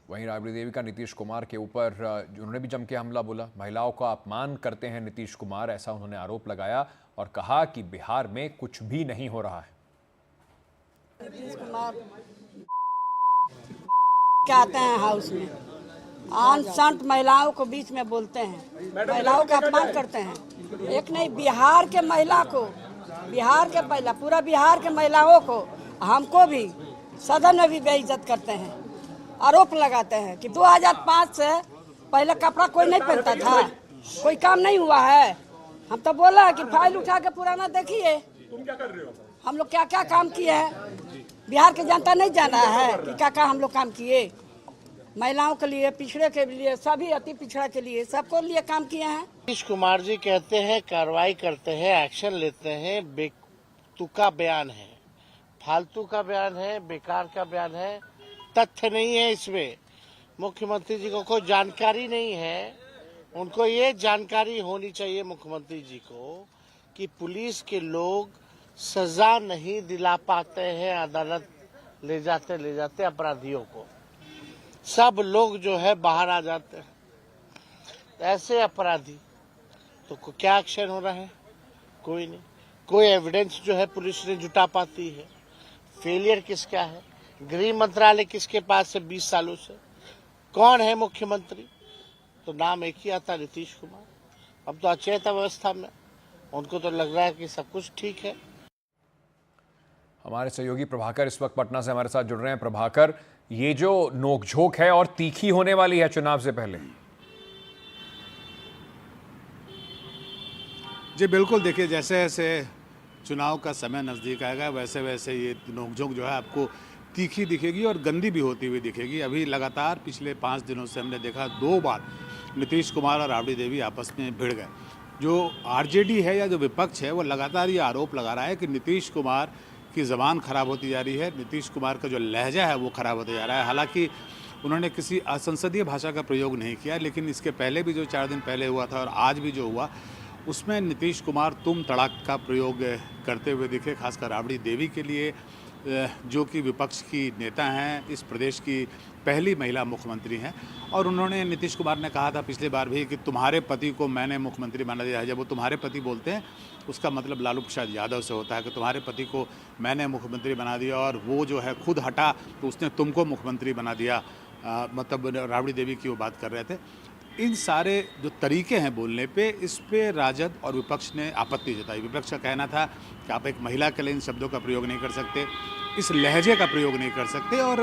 वहीं राबड़ी देवी का नीतीश कुमार के ऊपर उन्होंने भी जम के हमला बोला। महिलाओं का अपमान करते हैं नीतीश कुमार, ऐसा उन्होंने आरोप लगाया और कहा कि बिहार में कुछ भी नहीं हो रहा है। नीतीश कुमार क्या आते हैं हाउस में, अनसंट महिलाओं को बीच में बोलते हैं, महिलाओं का अपमान करते हैं। एक नहीं, बिहार के महिला को, बिहार के महिला, पूरा बिहार के महिलाओं को, हमको भी सदन में भी बेइज्जत करते हैं, आरोप लगाते हैं कि 2005 से पहले कपड़ा कोई नहीं पहनता था, कोई काम नहीं हुआ है। हम तो बोला कि फाइल उठा के पुराना देखिए, तुम क्या कर रहे हो, हम लोग क्या क्या काम किए हैं। बिहार के जनता नहीं जाना है कि क्या क्या हम लोग काम किए, महिलाओं के लिए, पिछड़े के लिए, सभी अति पिछड़ा के लिए, सबको लिए काम किए हैं। नीतीश कुमार जी कहते हैं कार्रवाई करते हैं, एक्शन लेते हैं, बेतुका बयान है, फालतू का बयान है, बेकार का बयान है, तथ्य नहीं है इसमें। मुख्यमंत्री जी को कोई जानकारी नहीं है। उनको ये जानकारी होनी चाहिए मुख्यमंत्री जी को कि पुलिस के लोग सजा नहीं दिला पाते हैं, अदालत ले जाते अपराधियों को, सब लोग जो है बाहर आ जाते हैं। ऐसे अपराधी तो क्या एक्शन हो रहा है? कोई नहीं, कोई एविडेंस जो है पुलिस ने जुटा पाती है। फेलियर किसका है? गृह मंत्रालय किसके पास है 20 सालों से? कौन है मुख्यमंत्री? तो नाम एक ही आता, नीतीश कुमार। अब तो अचेत अवस्था में, उनको तो लग रहा है कि सब कुछ ठीक है। हमारे सहयोगी प्रभाकर इस वक्त पटना से हमारे साथ जुड़ रहे हैं। प्रभाकर, ये जो नोकझोंक है और तीखी होने वाली है चुनाव से पहले। जी बिल्कुल, देखिए जैसे जैसे चुनाव का समय नज़दीक आएगा वैसे वैसे ये नोकझोंक जो है आपको तीखी दिखेगी और गंदी भी होती हुई दिखेगी। अभी लगातार पिछले 5 दिनों से हमने देखा 2 बार नीतीश कुमार और राबड़ी देवी आपस में भिड़ गए। जो आरजेडी है या जो विपक्ष है वो लगातार ये आरोप लगा रहा है कि नीतीश कुमार की ज़बान खराब होती जा रही है, नीतीश कुमार का जो लहजा है वो खराब होता जा रहा है। हालांकि उन्होंने किसी असंसदीय भाषा का प्रयोग नहीं किया, लेकिन इसके पहले भी जो 4 दिन पहले हुआ था और आज भी जो हुआ उसमें नीतीश कुमार तुम तड़ाक का प्रयोग करते हुए दिखे, खासकर राबड़ी देवी के लिए, जो कि विपक्ष की नेता हैं, इस प्रदेश की पहली महिला मुख्यमंत्री हैं। और उन्होंने, नीतीश कुमार ने कहा था पिछली बार भी कि तुम्हारे पति को मैंने मुख्यमंत्री बना दिया है। जब वो तुम्हारे पति बोलते हैं उसका मतलब लालू प्रसाद यादव से होता है कि तुम्हारे पति को मैंने मुख्यमंत्री बना दिया और वो जो है खुद हटा तो उसने तुमको मुख्यमंत्री बना दिया, मतलब राबड़ी देवी की वो बात कर रहे थे। इन सारे जो तरीके हैं बोलने पे, इस पे राजद और विपक्ष ने आपत्ति जताई। विपक्ष का कहना था कि आप एक महिला के लिए इन शब्दों का प्रयोग नहीं कर सकते, इस लहजे का प्रयोग नहीं कर सकते और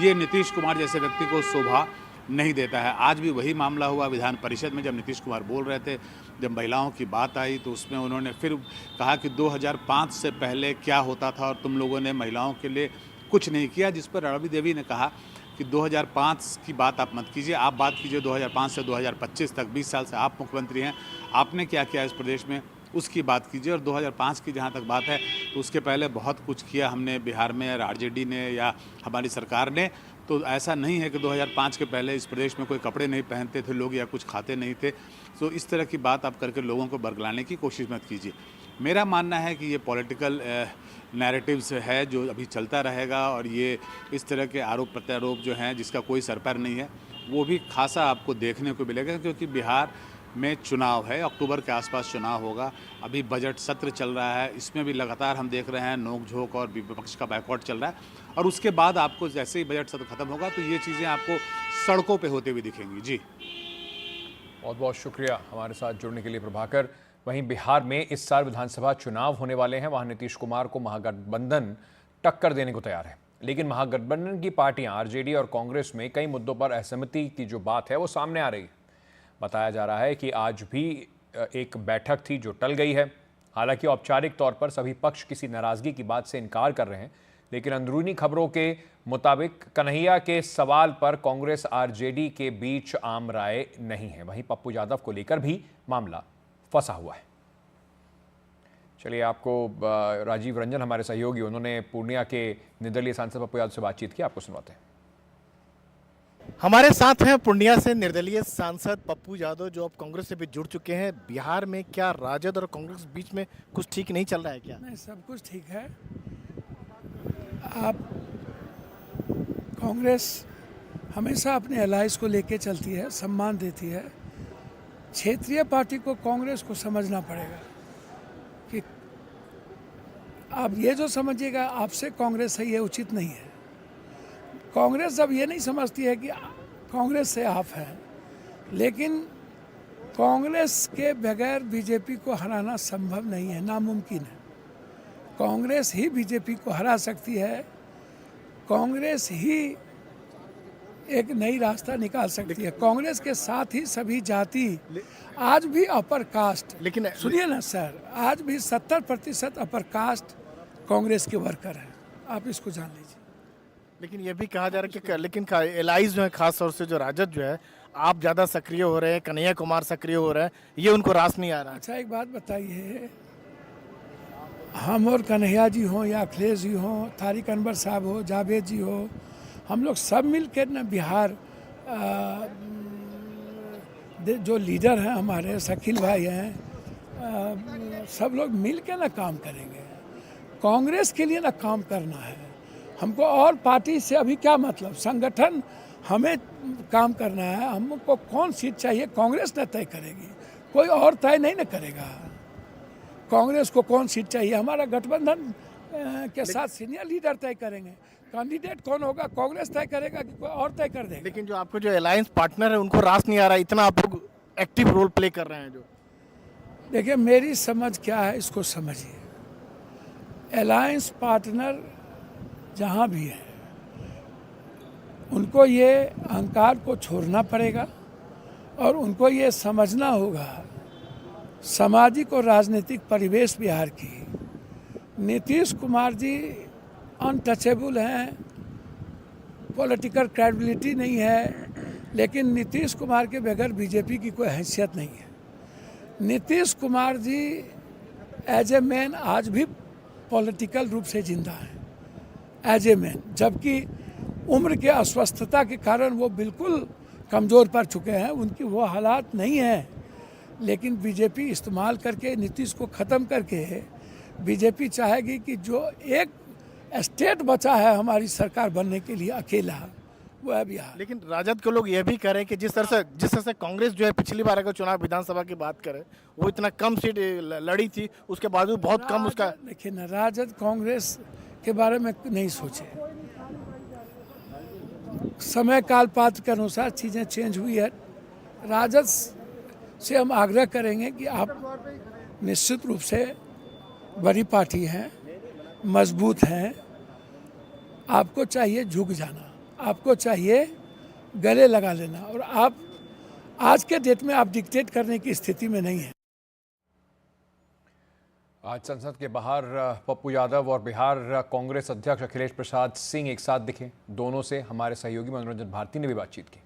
ये नीतीश कुमार जैसे व्यक्ति को शोभा नहीं देता है। आज भी वही मामला हुआ विधान परिषद में, जब नीतीश कुमार बोल रहे थे, जब महिलाओं की बात आई तो उसमें उन्होंने फिर कहा कि 2005 से पहले क्या होता था और तुम लोगों ने महिलाओं के लिए कुछ नहीं किया, जिस पर राबड़ी देवी ने कहा कि 2005 की बात आप मत कीजिए, आप बात कीजिए 2005 से 2025 तक, 20 साल से आप मुख्यमंत्री हैं, आपने क्या किया इस प्रदेश में, उसकी बात कीजिए। और 2005 की जहाँ तक बात है तो उसके पहले बहुत कुछ किया हमने बिहार में, आरजेडी ने या हमारी सरकार ने। तो ऐसा नहीं है कि 2005 के पहले इस प्रदेश में कोई कपड़े नहीं पहनते थे लोग या कुछ खाते नहीं थे। तो इस तरह की बात आप करके लोगों को बरगलाने की कोशिश मत कीजिए। मेरा मानना है कि ये पॉलिटिकल नैरेटिव्स है जो अभी चलता रहेगा और ये इस तरह के आरोप प्रत्यारोप जो हैं जिसका कोई सर पैर नहीं है वो भी खासा आपको देखने को मिलेगा, क्योंकि बिहार में चुनाव है, अक्टूबर के आसपास चुनाव होगा। अभी बजट सत्र चल रहा है, इसमें भी लगातार हम देख रहे हैं नोक-झोंक और विपक्ष का बायकॉट चल रहा है और उसके बाद आपको जैसे ही बजट सत्र खत्म होगा तो ये चीज़ें आपको सड़कों पे होते हुए दिखेंगी। जी बहुत बहुत शुक्रिया हमारे साथ जुड़ने के लिए प्रभाकर। वहीं बिहार में इस साल विधानसभा चुनाव होने वाले हैं, वहां नीतीश कुमार को महागठबंधन टक्कर देने को तैयार है, लेकिन महागठबंधन की पार्टियां आरजेडी और कांग्रेस में कई मुद्दों पर असहमति की जो बात है वो सामने आ रही है। बताया जा रहा है कि आज भी एक बैठक थी जो टल गई है। हालांकि औपचारिक तौर पर सभी पक्ष किसी नाराजगी की बात से इनकार कर रहे हैं, लेकिन अंदरूनी खबरों के मुताबिक कन्हैया के सवाल पर कांग्रेस आरजेडी के बीच आम राय नहीं है। वहीं पप्पू यादव को लेकर भी मामला फंसा हुआ है। चलिए, आपको राजीव रंजन हमारे सहयोगी, उन्होंने पूर्णिया के निर्दलीय सांसद पप्पू यादव से बातचीत की, आपको सुनवाते हैं। हमारे साथ हैं पूर्णिया से निर्दलीय सांसद पप्पू यादव, जो अब कांग्रेस से भी जुड़ चुके हैं। बिहार में क्या राजद और कांग्रेस के बीच में कुछ ठीक नहीं चल रहा है क्या? नहीं, सब कुछ ठीक है। आप कांग्रेस हमेशा अपने एलाइज को लेके चलती है, सम्मान देती है। क्षेत्रीय पार्टी को, कांग्रेस को समझना पड़ेगा कि आप ये जो समझिएगा आपसे कांग्रेस है, ये उचित नहीं है। कांग्रेस जब ये नहीं समझती है कि कांग्रेस से आप हैं, लेकिन कांग्रेस के बगैर बीजेपी को हराना संभव नहीं है, नामुमकिन है। कांग्रेस ही बीजेपी को हरा सकती है, कांग्रेस ही एक नई रास्ता निकाल सकती है। कांग्रेस के साथ ही सभी जाति, आज भी अपर कास्ट, लेकिन सुनिए ना सर, आज भी 70% अपर कास्ट कांग्रेस के वर्कर हैं, आप इसको जान लीजिए। लेकिन ये भी कहा जा रहा है कि लेकिन एलाइज जो है, खास तौर से जो राजद जो है, आप ज़्यादा सक्रिय हो रहे हैं, कन्हैया कुमार सक्रिय हो रहे हैं, ये उनको रास नहीं आ रहा। अच्छा एक बात बताइए, हम और कन्हैया जी हों या अखिलेश जी हों, तारिक अनवर साहब हो, जावेद जी हो, हम लोग सब मिल कर ना बिहार जो लीडर हैं हमारे शकील भाई हैं, सब लोग मिल के ना काम करेंगे। कांग्रेस के लिए ना काम करना है हमको, और पार्टी से अभी क्या मतलब, संगठन हमें काम करना है। हमको कौन सीट चाहिए कांग्रेस न तय करेगी, कोई और तय नहीं न करेगा। कांग्रेस को कौन सीट चाहिए, हमारा गठबंधन के साथ सीनियर लीडर तय करेंगे। कैंडिडेट कौन होगा कांग्रेस तय करेगा कि कोई और तय कर देगा। लेकिन जो आपको जो अलायंस पार्टनर है उनको रास नहीं आ रहा, इतना आप लोग एक्टिव रोल प्ले कर रहे हैं। जो देखिए मेरी समझ क्या है इसको समझिए, अलायंस पार्टनर जहाँ भी है उनको ये अहंकार को छोड़ना पड़ेगा और उनको ये समझना होगा सामाजिक और राजनीतिक परिवेश बिहार की। नीतीश कुमार जी अनटचेबल हैं, पॉलिटिकल क्रेडिबिलिटी नहीं है, लेकिन नीतीश कुमार के बगैर बीजेपी की कोई हैसियत नहीं है। Nitish Kumar ji as a man आज भी पॉलिटिकल रूप से जिंदा है, एज ए मैन, जबकि उम्र के अस्वस्थता के कारण वो बिल्कुल कमज़ोर पड़ चुके हैं, उनकी वो हालात नहीं हैं। लेकिन बीजेपी इस्तेमाल करके नीतीश को ख़त्म करके बीजेपी चाहेगी कि जो एक स्टेट बचा है हमारी सरकार बनने के लिए अकेला, वो है बिहार। लेकिन राजद के लोग ये भी कह रहे हैं कि जिस तरह से कांग्रेस जो है पिछली बार अगर चुनाव विधानसभा की बात करें, वो इतना कम सीट लड़ी थी, उसके बावजूद बहुत कम उसका। देखिए ना, राजद कांग्रेस के बारे में नहीं सोचे, समय काल पात्र के अनुसार चीज़ें चेंज हुई है। राजद से हम आग्रह करेंगे कि आप निश्चित रूप से बड़ी पार्टी हैं, मजबूत हैं, आपको चाहिए झुक जाना, आपको चाहिए गले लगा लेना, और आप आज के डेट में आप डिक्टेट करने की स्थिति में नहीं है। आज संसद के बाहर पप्पू यादव और बिहार कांग्रेस अध्यक्ष अखिलेश प्रसाद सिंह एक साथ दिखे। दोनों से हमारे सहयोगी मनोरंजन भारती ने भी बातचीत की।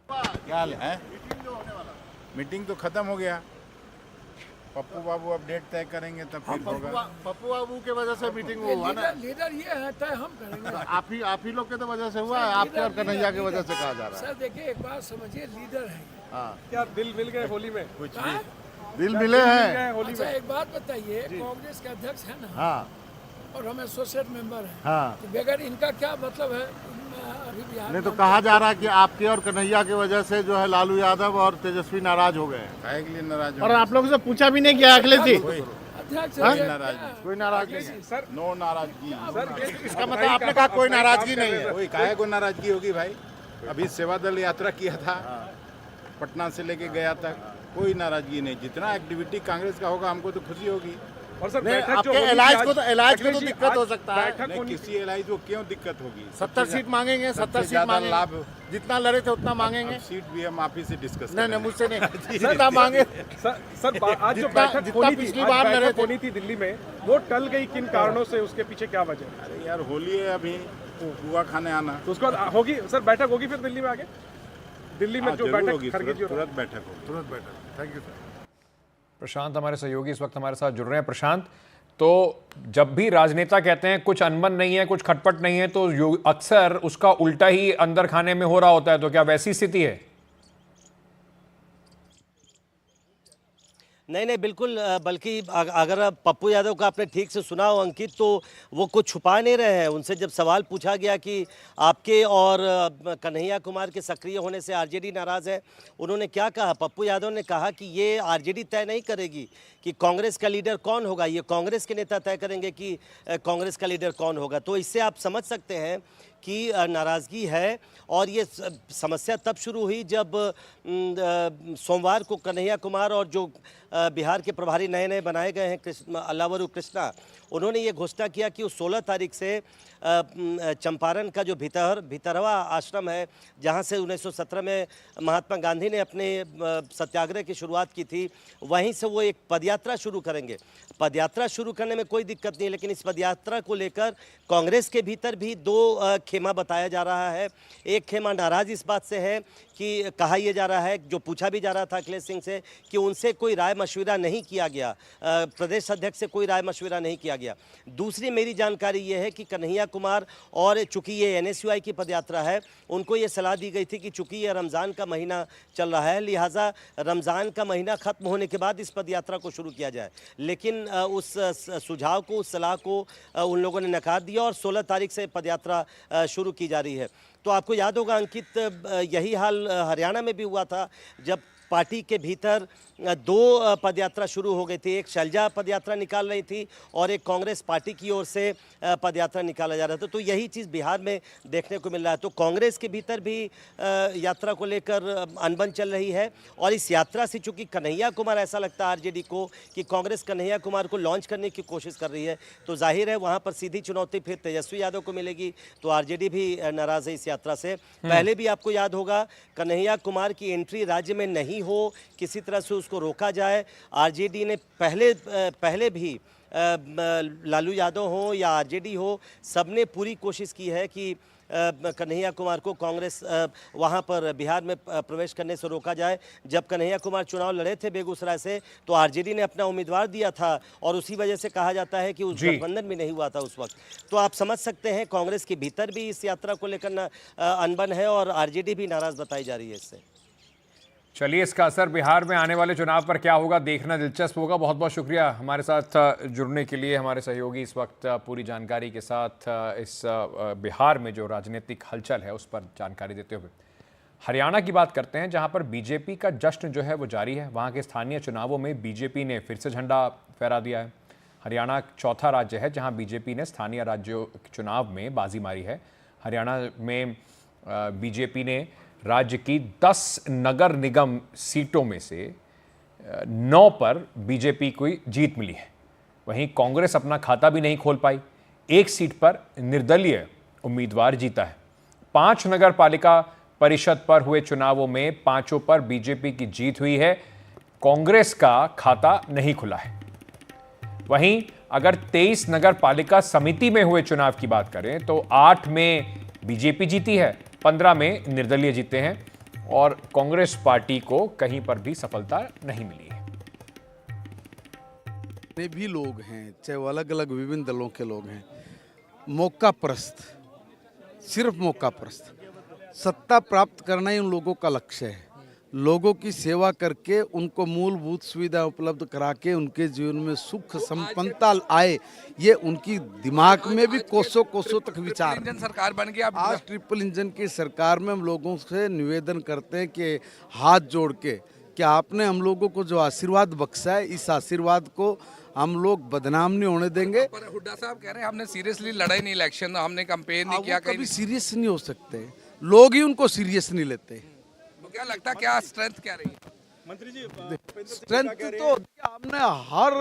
क्या हाल है? मीटिंग तो खत्म हो गया, पप्पू बाबू अब डेट तय करेंगे तब फिर होगा। पप्पू बाबू के वजह से मीटिंग हुआ ना, लीडर ये है, तय हम करेंगे। आप ही लोग के तो वजह से हुआ है, आपके और कन्हैया की वजह से कहा जा रहा है। सर देखिए एक बात समझिए, लीडर है। हाँ, क्या दिल मिल गए होली में? कुछ भी दिल मिले हैं। अच्छा एक बात बताइए, कांग्रेस के अध्यक्ष है ना, हाँ और हम एसोसिएट मेंबर हैं, हाँ, तो बगैर इनका क्या मतलब है अभी बिहार नहीं में? तो कहा जा रहा है कि आपके और कन्हैया की वजह से जो है लालू यादव और तेजस्वी नाराज हो गए हैं। काहे के लिए नाराज और आप लोगों से पूछा भी नहीं किया अखिलेश जी? अध्यक्ष हाँ? है, नाराज क्या? कोई नाराजगी नहीं, सर नो नाराजगी। इसका मतलब आपने कहा कोई नाराजगी नहीं है। कोई काहे को नाराजगी होगी भाई? अभी सेवा दल यात्रा किया था, पटना से लेके गया तक, कोई नाराजगी नहीं। जितना एक्टिविटी कांग्रेस का होगा हमको तो खुशी होगी। और सर नहीं, बैठक जो आपके होनी थी इलाज आज- को तो अखिलेश जी, दिक्कत हो आज सकता है। बैठक नहीं, होनी किसी एलाइज को क्यों दिक्कत होगी? 70 सीट मांगेंगे, 70 सीट ज्यादा मांगेंगे, लाभ। जितना लड़े थे उतना मांगेंगे। अब सीट भी हम आप ही से डिस्कस नहीं नहीं, करेंगे। मुझसे नहीं, जितना मांगे। आज जो जितना- बैठक जितना होनी थी, पिछली आज बार लड़े बैठक थे। होनी थी दिल्ली में, वो टल गई किन कारणों से, उसके पीछे क्या वजह है? अरे यार होली है, अभी बुआ खाने आना। तो उसके बाद होगी सर, बैठक होगी फिर दिल्ली में आगे, दिल्ली में हाँ, जो जरूर बैठक होगी, खरगे जी तुरंत बैठक होगी। तुरंत बैठा। Thank you sir. प्रशांत हमारे सहयोगी इस वक्त हमारे साथ जुड़ रहे हैं। प्रशांत, तो जब भी राजनेता कहते हैं कुछ अनबन नहीं है, कुछ खटपट नहीं है, तो अक्सर उसका उल्टा ही अंदर खाने में हो रहा होता है, तो क्या वैसी स्थिति है? नहीं नहीं बिल्कुल बल्कि अगर पप्पू यादव का आपने ठीक से सुना हो अंकित, तो वो कुछ छुपा नहीं रहे हैं। उनसे जब सवाल पूछा गया कि आपके और कन्हैया कुमार के सक्रिय होने से आरजेडी नाराज़ है, उन्होंने क्या कहा? पप्पू यादव ने कहा कि ये आरजेडी तय नहीं करेगी कि कांग्रेस का लीडर कौन होगा, ये कांग्रेस के नेता तय करेंगे कि कांग्रेस का लीडर कौन होगा। तो इससे आप समझ सकते हैं कि नाराज़गी है। और ये समस्या तब शुरू हुई जब सोमवार को कन्हैया कुमार और जो बिहार के प्रभारी नए नए बनाए गए हैं अल्लावरू कृष्णा, उन्होंने ये घोषणा किया कि उस 16 तारीख से चंपारण का जो भितरवा आश्रम है, जहाँ से 1917 में महात्मा गांधी ने अपने सत्याग्रह की शुरुआत की थी, वहीं से वो एक पदयात्रा शुरू करेंगे। पदयात्रा शुरू करने में कोई दिक्कत नहीं है, लेकिन इस पदयात्रा को लेकर कांग्रेस के भीतर भी दो खेमा बताया जा रहा है। एक खेमा नाराज इस बात से है कि कहा यह जा रहा है, जो पूछा भी जा रहा था अखिलेश सिंह से, कि उनसे कोई राय मशविरा नहीं किया गया, प्रदेश अध्यक्ष से कोई राय मशविरा नहीं किया गया। दूसरी मेरी जानकारी ये है कि कन्हैया कुमार, और चूंकि ये एनएसयूआई की पदयात्रा है, उनको ये सलाह दी गई थी कि चूंकि ये रमज़ान का महीना चल रहा है, लिहाजा रमज़ान का महीना ख़त्म होने के बाद इस पदयात्रा को शुरू किया जाए। लेकिन उस सुझाव को, उस सलाह को उन लोगों ने नकार दिया और 16 तारीख से पदयात्रा शुरू की जा रही है। तो आपको याद होगा अंकित, यही हाल हरियाणा में भी हुआ था, जब पार्टी के भीतर दो पदयात्रा शुरू हो गई थी। एक शैलजा पदयात्रा निकाल रही थी और एक कांग्रेस पार्टी की ओर से पदयात्रा निकाला जा रहा था। तो यही चीज़ बिहार में देखने को मिल रहा है। तो कांग्रेस के भीतर भी यात्रा को लेकर अनबन चल रही है। और इस यात्रा से चूंकि कन्हैया कुमार, ऐसा लगता है आरजेडी को कि कांग्रेस कन्हैया कुमार को लॉन्च करने की कोशिश कर रही है, तो जाहिर है वहाँ पर सीधी चुनौती फिर तेजस्वी यादव को मिलेगी। तो आरजेडी भी नाराज़ है इस यात्रा से। पहले भी आपको याद होगा, कन्हैया कुमार की एंट्री राज्य में नहीं हो, किसी तरह से उसको रोका जाए, आरजेडी ने पहले भी लालू यादव हो या आरजेडी हो, सबने पूरी कोशिश की है कि कन्हैया कुमार को कांग्रेस वहां पर बिहार में प्रवेश करने से रोका जाए। जब कन्हैया कुमार चुनाव लड़े थे बेगूसराय से, तो आरजेडी ने अपना उम्मीदवार दिया था और उसी वजह से कहा जाता है कि उस गठबंधन भी नहीं हुआ था उस वक्त। तो आप समझ सकते हैं कांग्रेस के भीतर भी इस यात्रा को लेकर अनबन है और आरजेडी भी नाराज बताई जा रही है इससे। चलिए, इसका असर बिहार में आने वाले चुनाव पर क्या होगा, देखना दिलचस्प होगा। बहुत बहुत शुक्रिया हमारे साथ जुड़ने के लिए, हमारे सहयोगी इस वक्त पूरी जानकारी के साथ इस बिहार में जो राजनीतिक हलचल है उस पर जानकारी देते हुए। हरियाणा की बात करते हैं, जहां पर बीजेपी का जश्न जो है वो जारी है। वहां के स्थानीय चुनावों में बीजेपी ने फिर से झंडा फहरा दिया है। हरियाणा चौथा राज्य है जहाँ बीजेपी ने स्थानीय राज्यों चुनाव में बाजी मारी है। हरियाणा में बीजेपी ने राज्य की 10 नगर निगम सीटों में से 9 पर बीजेपी को जीत मिली है। वहीं कांग्रेस अपना खाता भी नहीं खोल पाई, एक सीट पर निर्दलीय उम्मीदवार जीता है। 5 नगर पालिका परिषद पर हुए चुनावों में 5 पर बीजेपी की जीत हुई है, कांग्रेस का खाता नहीं खुला है। वहीं अगर 23 नगर पालिका समिति में हुए चुनाव की बात करें तो 8 में बीजेपी जीती है, 15 में निर्दलीय जीते हैं और कांग्रेस पार्टी को कहीं पर भी सफलता नहीं मिली है। जितने भी लोग हैं, चाहे वो अलग अलग विभिन्न दलों के लोग हैं, मौका परस्त, सिर्फ मौका परस्त, सत्ता प्राप्त करना ही उन लोगों का लक्ष्य है। लोगों की सेवा करके उनको मूलभूत सुविधा उपलब्ध करा के उनके जीवन में सुख संपन्नता आए, ये उनकी दिमाग में भी कोसों कोसों तक विचार। इंजन सरकार बन गई। आज ट्रिपल इंजन की सरकार में हम लोगों से निवेदन करते हैं कि हाथ जोड़ के कि आपने हम लोगों को जो आशीर्वाद बख्शा है, इस आशीर्वाद को हम लोग बदनाम नहीं होने देंगे। पर हुड्डा साहब कह रहे हैं हमने सीरियसली लड़ा ही नहीं इलेक्शन, हमने कैंपेन नहीं किया। कभी सीरियस नहीं हो सकते, लोग ही उनको सीरियस नहीं लेते। क्या लगता है, क्या स्ट्रेंथ क्या रही मंत्री जी? स्ट्रेंथ तो हमने हर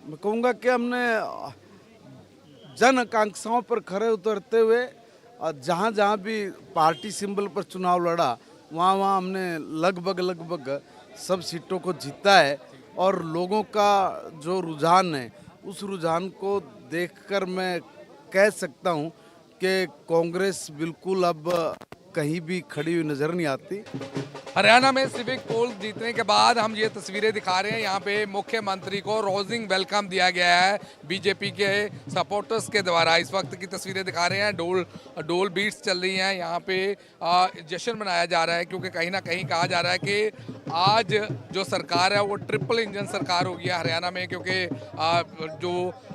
मैं कहूँगा कि हमने जन आकांक्षाओं पर खरे उतरते हुए जहाँ जहाँ भी पार्टी सिंबल पर चुनाव लड़ा, वहाँ हमने लगभग सब सीटों को जीता है। और लोगों का जो रुझान है, उस रुझान को देखकर मैं कह सकता हूँ कि कांग्रेस बिल्कुल अब कहीं भी खड़ी हुई नजर नहीं आती। हरियाणा में सिविक पोल जीतने के बाद हम ये तस्वीरें दिखा रहे हैं। यहाँ पे मुख्यमंत्री को रोजिंग वेलकम दिया गया है बीजेपी के सपोर्टर्स के द्वारा। इस वक्त की तस्वीरें दिखा रहे हैं, डोल बीट्स चल रही हैं। यहाँ पे जश्न मनाया जा रहा है क्योंकि कहीं ना कहीं कहा जा रहा है कि आज जो सरकार है वो ट्रिपल इंजन सरकार हो गई है हरियाणा में, क्योंकि जो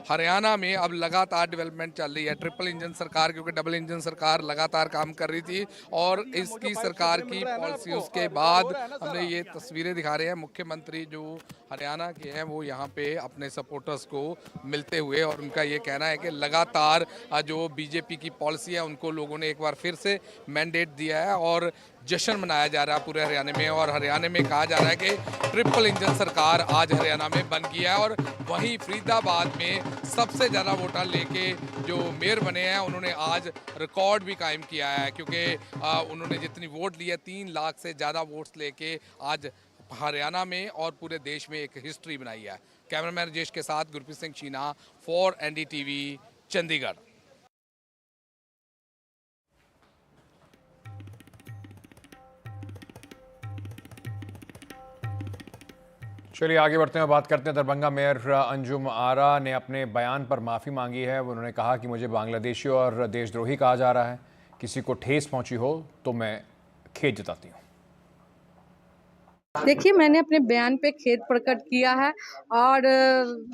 हरियाणा में अब लगातार डेवलपमेंट चल रही है। ट्रिपल इंजन सरकार, क्योंकि डबल इंजन सरकार लगातार काम कर रही थी, और इसकी सरकार की पॉलिसी के बाद हमने ये तस्वीरें दिखा रहे हैं। मुख्यमंत्री जो हरियाणा के हैं वो यहाँ पे अपने सपोर्टर्स को मिलते हुए, और उनका ये कहना है कि लगातार जो बीजेपी की पॉलिसी है उनको लोगों ने एक बार फिर से मैंडेट दिया है, और जश्न मनाया जा रहा है पूरे हरियाणा में। और हरियाणा में कहा जा रहा है कि ट्रिपल इंजन सरकार आज हरियाणा में बन गई है। और वहीं फरीदाबाद में सबसे ज़्यादा वोटर लेके जो मेयर बने हैं उन्होंने आज रिकॉर्ड भी कायम किया है, क्योंकि उन्होंने जितनी वोट ली है 3 लाख से ज़्यादा वोट्स लेके आज हरियाणा में और पूरे देश में एक हिस्ट्री बनाई है। कैमरामैन राजेश के साथ गुरप्रीत सिंह चीना फॉर NDTV चंडीगढ़। चलिए आगे बढ़ते हैं, बात करते हैं दरभंगा मेयर अंजुम आरा ने अपने बयान पर माफ़ी मांगी है। उन्होंने कहा कि मुझे बांग्लादेशी और देशद्रोही कहा जा रहा है, किसी को ठेस पहुंची हो तो मैं खेद जताती हूँ। देखिए, मैंने अपने बयान पे खेद प्रकट किया है, और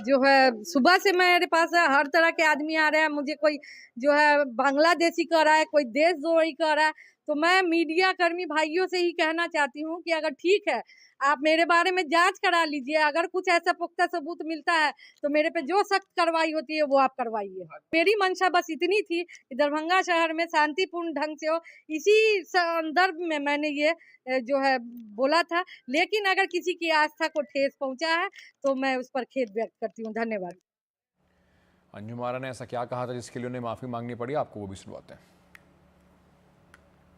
जो है सुबह से मेरे पास हर तरह के आदमी आ रहे हैं। मुझे कोई जो है बांग्लादेशी कह रहा है, कोई देशद्रोही कह रहा है। तो मैं मीडिया कर्मी भाइयों से ही कहना चाहती हूँ कि अगर ठीक है आप मेरे बारे में जांच करा लीजिए, अगर कुछ ऐसा पुख्ता सबूत मिलता है तो मेरे पे जो सख्त कार्रवाई होती है वो आप करवाइए। मेरी मंशा बस इतनी थी कि दरभंगा शहर में शांतिपूर्ण ढंग से हो, इसी संदर्भ में मैंने ये जो है बोला था। लेकिन अगर किसी की आस्था को ठेस पहुंचा है तो मैं उस पर खेद व्यक्त करती हूँ। धन्यवाद। अंजुम आरा ने ऐसा क्या कहा था जिसके लिए उन्हें माफ़ी मांगनी पड़ी, आपको वो भी सुनवाते हैं।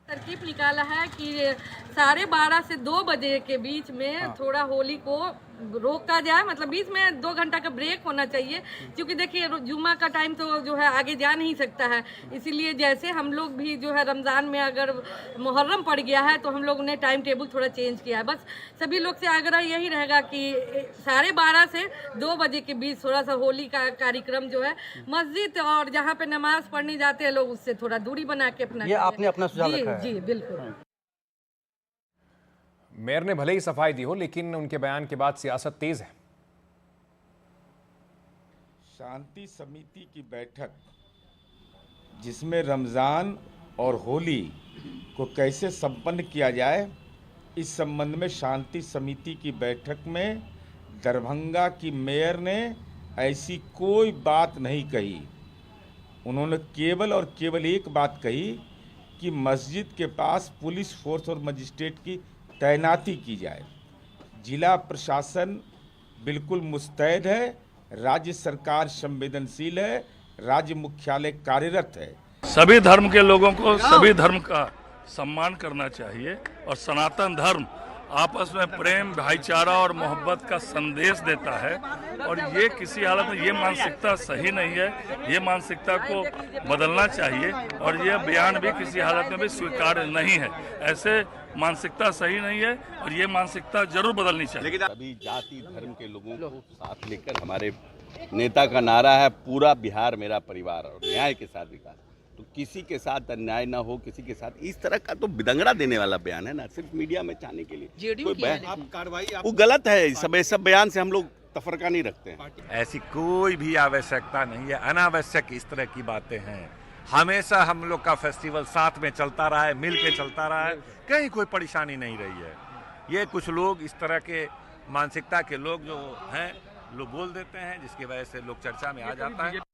तरकीब निकाला है कि 12:30 से 2 बजे के बीच में थोड़ा होली को रोका जाए, मतलब बीच में 2 घंटा का ब्रेक होना चाहिए, क्योंकि देखिए जुम्मा का टाइम तो जो है आगे जा नहीं सकता है। इसीलिए जैसे हम लोग भी जो है रमज़ान में अगर मुहर्रम पड़ गया है तो हम लोग ने टाइम टेबल थोड़ा चेंज किया है। बस सभी लोग से आग्रह यही रहेगा कि 12:30 से 2 बजे के बीच थोड़ा सा होली का कार्यक्रम जो है मस्जिद और जहाँ पे नमाज पढ़ने जाते हैं लोग उससे थोड़ा दूरी बना के अपना, ये आपने अपना सुझाव रखा है। जी बिल्कुल। मेयर ने भले ही सफाई दी हो, लेकिन उनके बयान के बाद सियासत तेज है। शांति समिति की बैठक जिसमें रमज़ान और होली को कैसे संपन्न किया जाए, इस संबंध में शांति समिति की बैठक में दरभंगा की मेयर ने ऐसी कोई बात नहीं कही। उन्होंने केवल और केवल एक बात कही कि मस्जिद के पास पुलिस फोर्स और मजिस्ट्रेट की तैनाती की जाए। जिला प्रशासन बिल्कुल मुस्तैद है, राज्य सरकार संवेदनशील है, राज्य मुख्यालय कार्यरत है। सभी धर्म के लोगों को सभी धर्म का सम्मान करना चाहिए, और सनातन धर्म आपस में प्रेम, भाईचारा और मोहब्बत का संदेश देता है। और ये किसी हालत में ये मानसिकता सही नहीं है, ये मानसिकता को बदलना चाहिए, और ये बयान भी किसी हालत में भी स्वीकार्य नहीं है। ऐसे मानसिकता सही नहीं है और ये मानसिकता जरूर बदलनी चाहिए। लेकिन अभी जाति धर्म के लोगों को साथ लेकर हमारे नेता का नारा है, पूरा बिहार मेरा परिवार और न्याय के साथ विकास। तो किसी के साथ अन्याय ना हो, किसी के साथ इस तरह का तो बिदंगड़ा देने वाला बयान है ना, सिर्फ मीडिया में चाहने के लिए कोई बयान वो गलत है। सब बयान से हम लोग तफरका नहीं रखते हैं। ऐसी कोई भी आवश्यकता नहीं है, अनावश्यक इस तरह की बातें हैं। हमेशा हम लोग का फेस्टिवल साथ में चलता रहा है, मिल के चलता रहा है, कहीं कोई परेशानी नहीं रही है। ये कुछ लोग इस तरह के मानसिकता के लोग जो हैं लोग बोल देते हैं, जिसकी वजह से लोग चर्चा में आ जाता है।